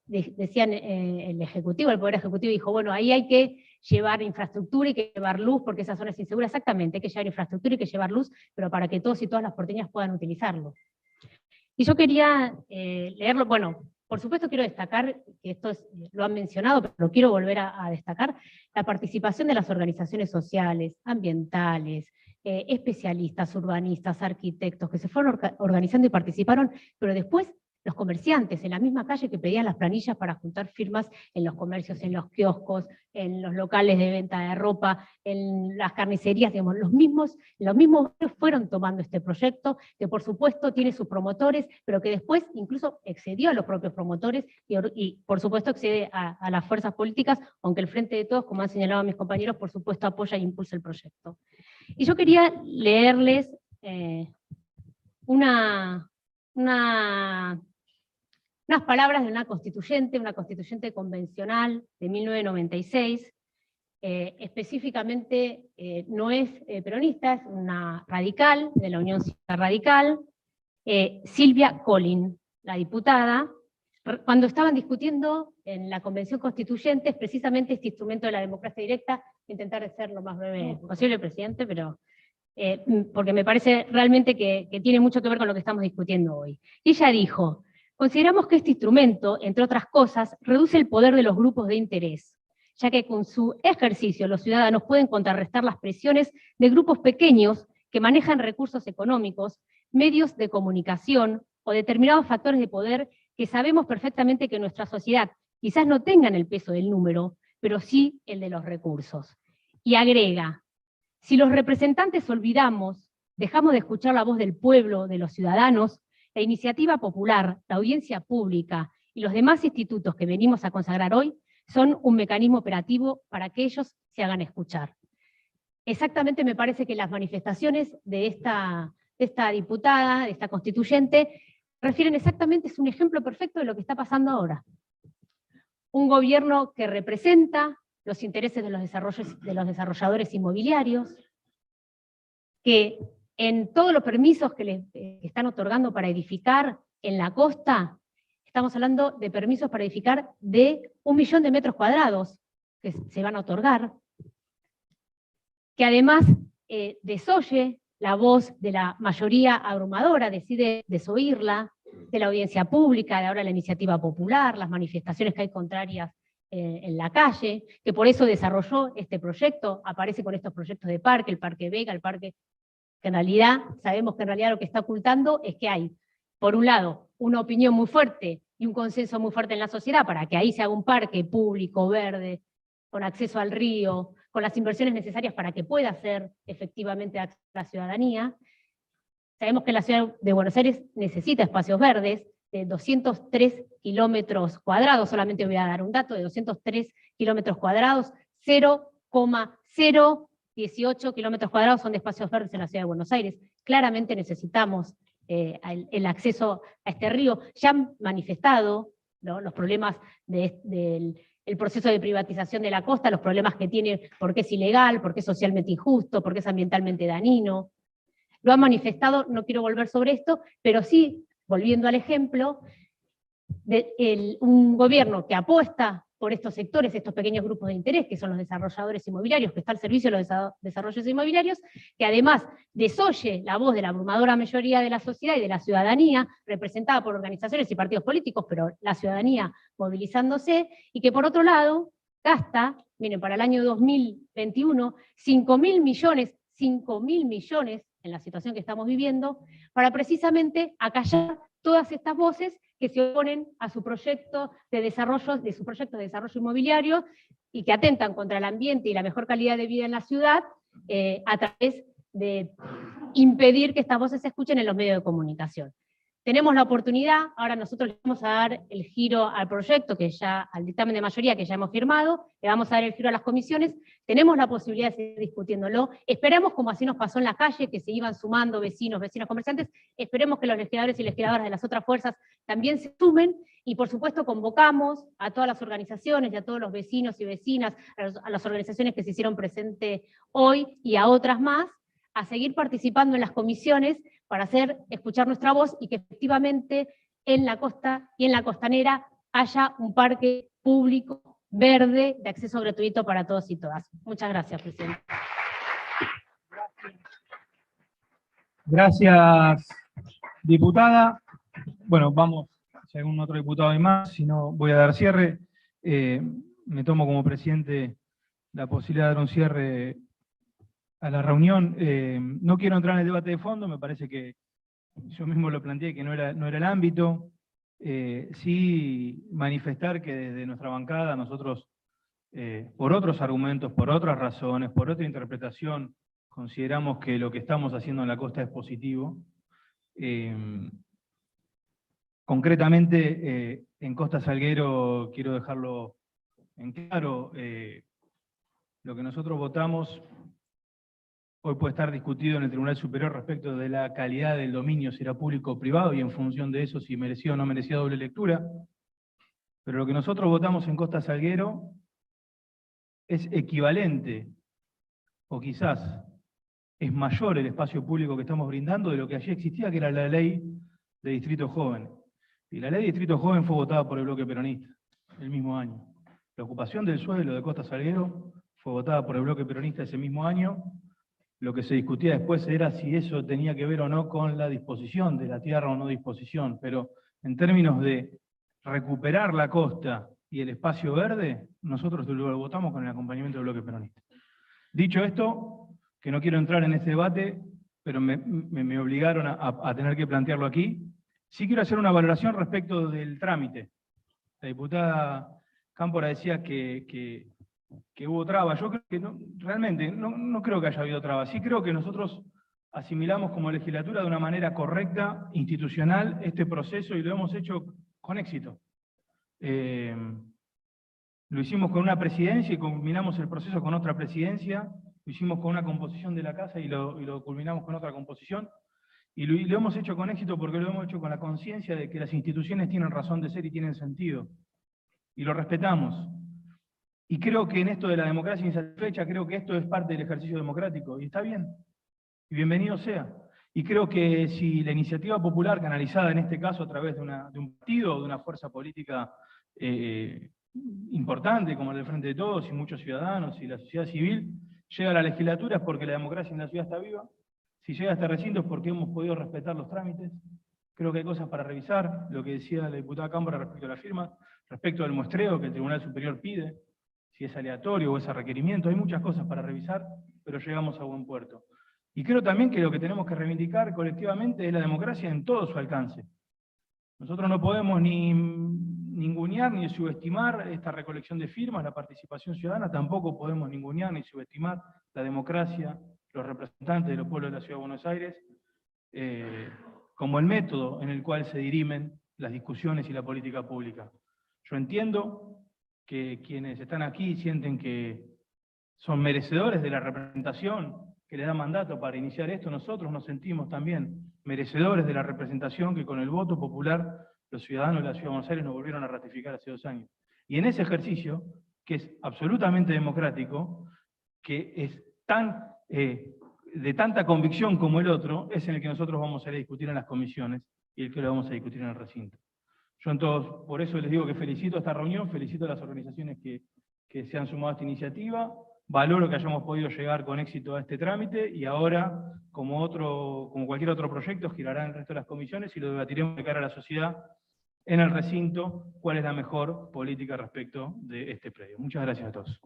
decían el Ejecutivo, el Poder Ejecutivo dijo, bueno, ahí hay que llevar infraestructura y que llevar luz porque esa zona es insegura. Exactamente, hay que llevar infraestructura y hay que llevar luz, pero para que todos y todas las porteñas puedan utilizarlo. Y yo quería leerlo, bueno, por supuesto quiero destacar, que esto lo han mencionado, pero lo quiero volver a destacar, la participación de las organizaciones sociales, ambientales, especialistas, urbanistas, arquitectos, que se fueron organizando y participaron, pero después los comerciantes en la misma calle que pedían las planillas para juntar firmas en los comercios, en los kioscos, en los locales de venta de ropa, en las carnicerías, digamos, los mismos fueron tomando este proyecto, que por supuesto tiene sus promotores, pero que después incluso excedió a los propios promotores y por supuesto excede a las fuerzas políticas, aunque el Frente de Todos, como han señalado mis compañeros, por supuesto apoya e impulsa el proyecto. Y yo quería leerles unas palabras de una constituyente convencional de 1996, específicamente no es peronista, es una radical, de la Unión Cívica Radical, Silvia Collin, la diputada, cuando estaban discutiendo en la Convención Constituyente, es precisamente este instrumento de la democracia directa, intentar ser lo más breve posible, presidente, pero porque me parece realmente que tiene mucho que ver con lo que estamos discutiendo hoy. Y ella dijo, consideramos que este instrumento, entre otras cosas, reduce el poder de los grupos de interés, ya que con su ejercicio los ciudadanos pueden contrarrestar las presiones de grupos pequeños que manejan recursos económicos, medios de comunicación o determinados factores de poder que sabemos perfectamente que en nuestra sociedad quizás no tengan el peso del número, pero sí el de los recursos. Y agrega, si los representantes dejamos de escuchar la voz del pueblo, de los ciudadanos, la iniciativa popular, la audiencia pública y los demás institutos que venimos a consagrar hoy son un mecanismo operativo para que ellos se hagan escuchar. Exactamente me parece que las manifestaciones de esta diputada, de esta constituyente, refieren exactamente, es un ejemplo perfecto de lo que está pasando ahora. Un gobierno que representa los intereses de los desarrolladores inmobiliarios, que en todos los permisos que les están otorgando para edificar en la costa, estamos hablando de permisos para edificar de 1 millón de metros cuadrados que se van a otorgar, que además desoye la voz de la mayoría abrumadora, decide desoírla, de la audiencia pública, de ahora la iniciativa popular, las manifestaciones que hay contrarias en la calle, que por eso desarrolló este proyecto, aparece con estos proyectos de parque, el Parque Vega, el parque que en realidad, sabemos que en realidad lo que está ocultando es que hay, por un lado, una opinión muy fuerte y un consenso muy fuerte en la sociedad para que ahí se haga un parque público, verde, con acceso al río, con las inversiones necesarias para que pueda ser efectivamente la ciudadanía. Sabemos que la ciudad de Buenos Aires necesita espacios verdes, de 203 kilómetros cuadrados, solamente voy a dar un dato, de 203 kilómetros cuadrados, 0,018 kilómetros cuadrados son de espacios verdes en la ciudad de Buenos Aires. Claramente necesitamos el acceso a este río. Ya han manifestado, ¿no?, los problemas del proceso de privatización de la costa, los problemas que tiene, porque es ilegal, porque es socialmente injusto, porque es ambientalmente dañino. Lo han manifestado, no quiero volver sobre esto, pero sí, volviendo al ejemplo, un gobierno que apuesta por estos sectores, estos pequeños grupos de interés, que son los desarrolladores inmobiliarios, que está al servicio de los desarrollos inmobiliarios, que además desoye la voz de la abrumadora mayoría de la sociedad y de la ciudadanía, representada por organizaciones y partidos políticos, pero la ciudadanía movilizándose, y que por otro lado gasta miren, para el año 2021, 5.000 millones en la situación que estamos viviendo, para precisamente acallar todas estas voces que se oponen a su proyecto de desarrollo, inmobiliario, y que atentan contra el ambiente y la mejor calidad de vida en la ciudad, a través de impedir que estas voces se escuchen en los medios de comunicación. Tenemos la oportunidad, ahora nosotros le vamos a dar el giro al proyecto, al dictamen de mayoría que ya hemos firmado, le vamos a dar el giro a las comisiones, tenemos la posibilidad de seguir discutiéndolo, esperemos, como así nos pasó en la calle, que se iban sumando vecinos, comerciantes, esperemos que los legisladores y legisladoras de las otras fuerzas también se sumen, y por supuesto convocamos a todas las organizaciones y a todos los vecinos y vecinas, a las organizaciones que se hicieron presente hoy y a otras más, a seguir participando en las comisiones para hacer escuchar nuestra voz y que efectivamente en la costa y en la costanera haya un parque público verde de acceso gratuito para todos y todas. Muchas gracias, presidente. Gracias, diputada. Bueno, vamos, si algún otro diputado hay más, si no voy a dar cierre. Me tomo como presidente la posibilidad de dar un cierre a la reunión. No quiero entrar en el debate de fondo, me parece que yo mismo lo planteé, que no era el ámbito. Sí manifestar que desde nuestra bancada nosotros, por otros argumentos, por otras razones, por otra interpretación, consideramos que lo que estamos haciendo en la costa es positivo. Concretamente, en Costa Salguero, quiero dejarlo en claro, lo que nosotros votamos hoy puede estar discutido en el Tribunal Superior respecto de la calidad del dominio, si era público o privado, y en función de eso si merecía o no merecía doble lectura. Pero lo que nosotros votamos en Costa Salguero es equivalente, o quizás es mayor el espacio público que estamos brindando de lo que allí existía, que era la ley de Distrito Joven. Y la ley de Distrito Joven fue votada por el bloque peronista el mismo año. La ocupación del suelo de Costa Salguero fue votada por el bloque peronista ese mismo año. Lo que se discutía después era si eso tenía que ver o no con la disposición de la tierra o no disposición, pero en términos de recuperar la costa y el espacio verde, nosotros lo votamos con el acompañamiento del bloque peronista. Dicho esto, que no quiero entrar en este debate, pero me obligaron a tener que plantearlo aquí, sí quiero hacer una valoración respecto del trámite. La diputada Cámpora decía que hubo trabas. Yo creo que realmente no creo que haya habido trabas. Sí creo que nosotros asimilamos como legislatura de una manera correcta, institucional, este proceso y lo hemos hecho con éxito. Lo hicimos con una presidencia y culminamos el proceso con otra presidencia, lo hicimos con una composición de la casa y lo culminamos con otra composición, y lo hemos hecho con éxito porque lo hemos hecho con la conciencia de que las instituciones tienen razón de ser y tienen sentido, y lo respetamos. Y creo que en esto de la democracia insatisfecha, creo que esto es parte del ejercicio democrático, y está bien, y bienvenido sea. Y creo que si la iniciativa popular, canalizada en este caso a través de un partido o de una fuerza política importante, como el del Frente de Todos y muchos ciudadanos y la sociedad civil, llega a la legislatura es porque la democracia en la ciudad está viva. Si llega a este recinto es porque hemos podido respetar los trámites. Creo que hay cosas para revisar, lo que decía la diputada Cámpora respecto a la firma, respecto al muestreo que el Tribunal Superior pide, si es aleatorio o es a requerimiento, hay muchas cosas para revisar, pero llegamos a buen puerto. Y creo también que lo que tenemos que reivindicar colectivamente es la democracia en todo su alcance. Nosotros no podemos ni ningunear ni subestimar esta recolección de firmas, la participación ciudadana, tampoco podemos ningunear ni subestimar la democracia, los representantes de los pueblos de la Ciudad de Buenos Aires, como el método en el cual se dirimen las discusiones y la política pública. Yo entiendo que quienes están aquí sienten que son merecedores de la representación que les da mandato para iniciar esto. Nosotros nos sentimos también merecedores de la representación que con el voto popular los ciudadanos de la Ciudad de Buenos Aires nos volvieron a ratificar hace 2 años. Y en ese ejercicio, que es absolutamente democrático, que es de tanta convicción como el otro, es en el que nosotros vamos a ir a discutir en las comisiones y el que lo vamos a discutir en el recinto. Yo por eso les digo que felicito esta reunión, felicito a las organizaciones que se han sumado a esta iniciativa, valoro que hayamos podido llegar con éxito a este trámite y ahora, como cualquier otro proyecto, girará en el resto de las comisiones y lo debatiremos de cara a la sociedad en el recinto, cuál es la mejor política respecto de este predio. Muchas gracias a todos.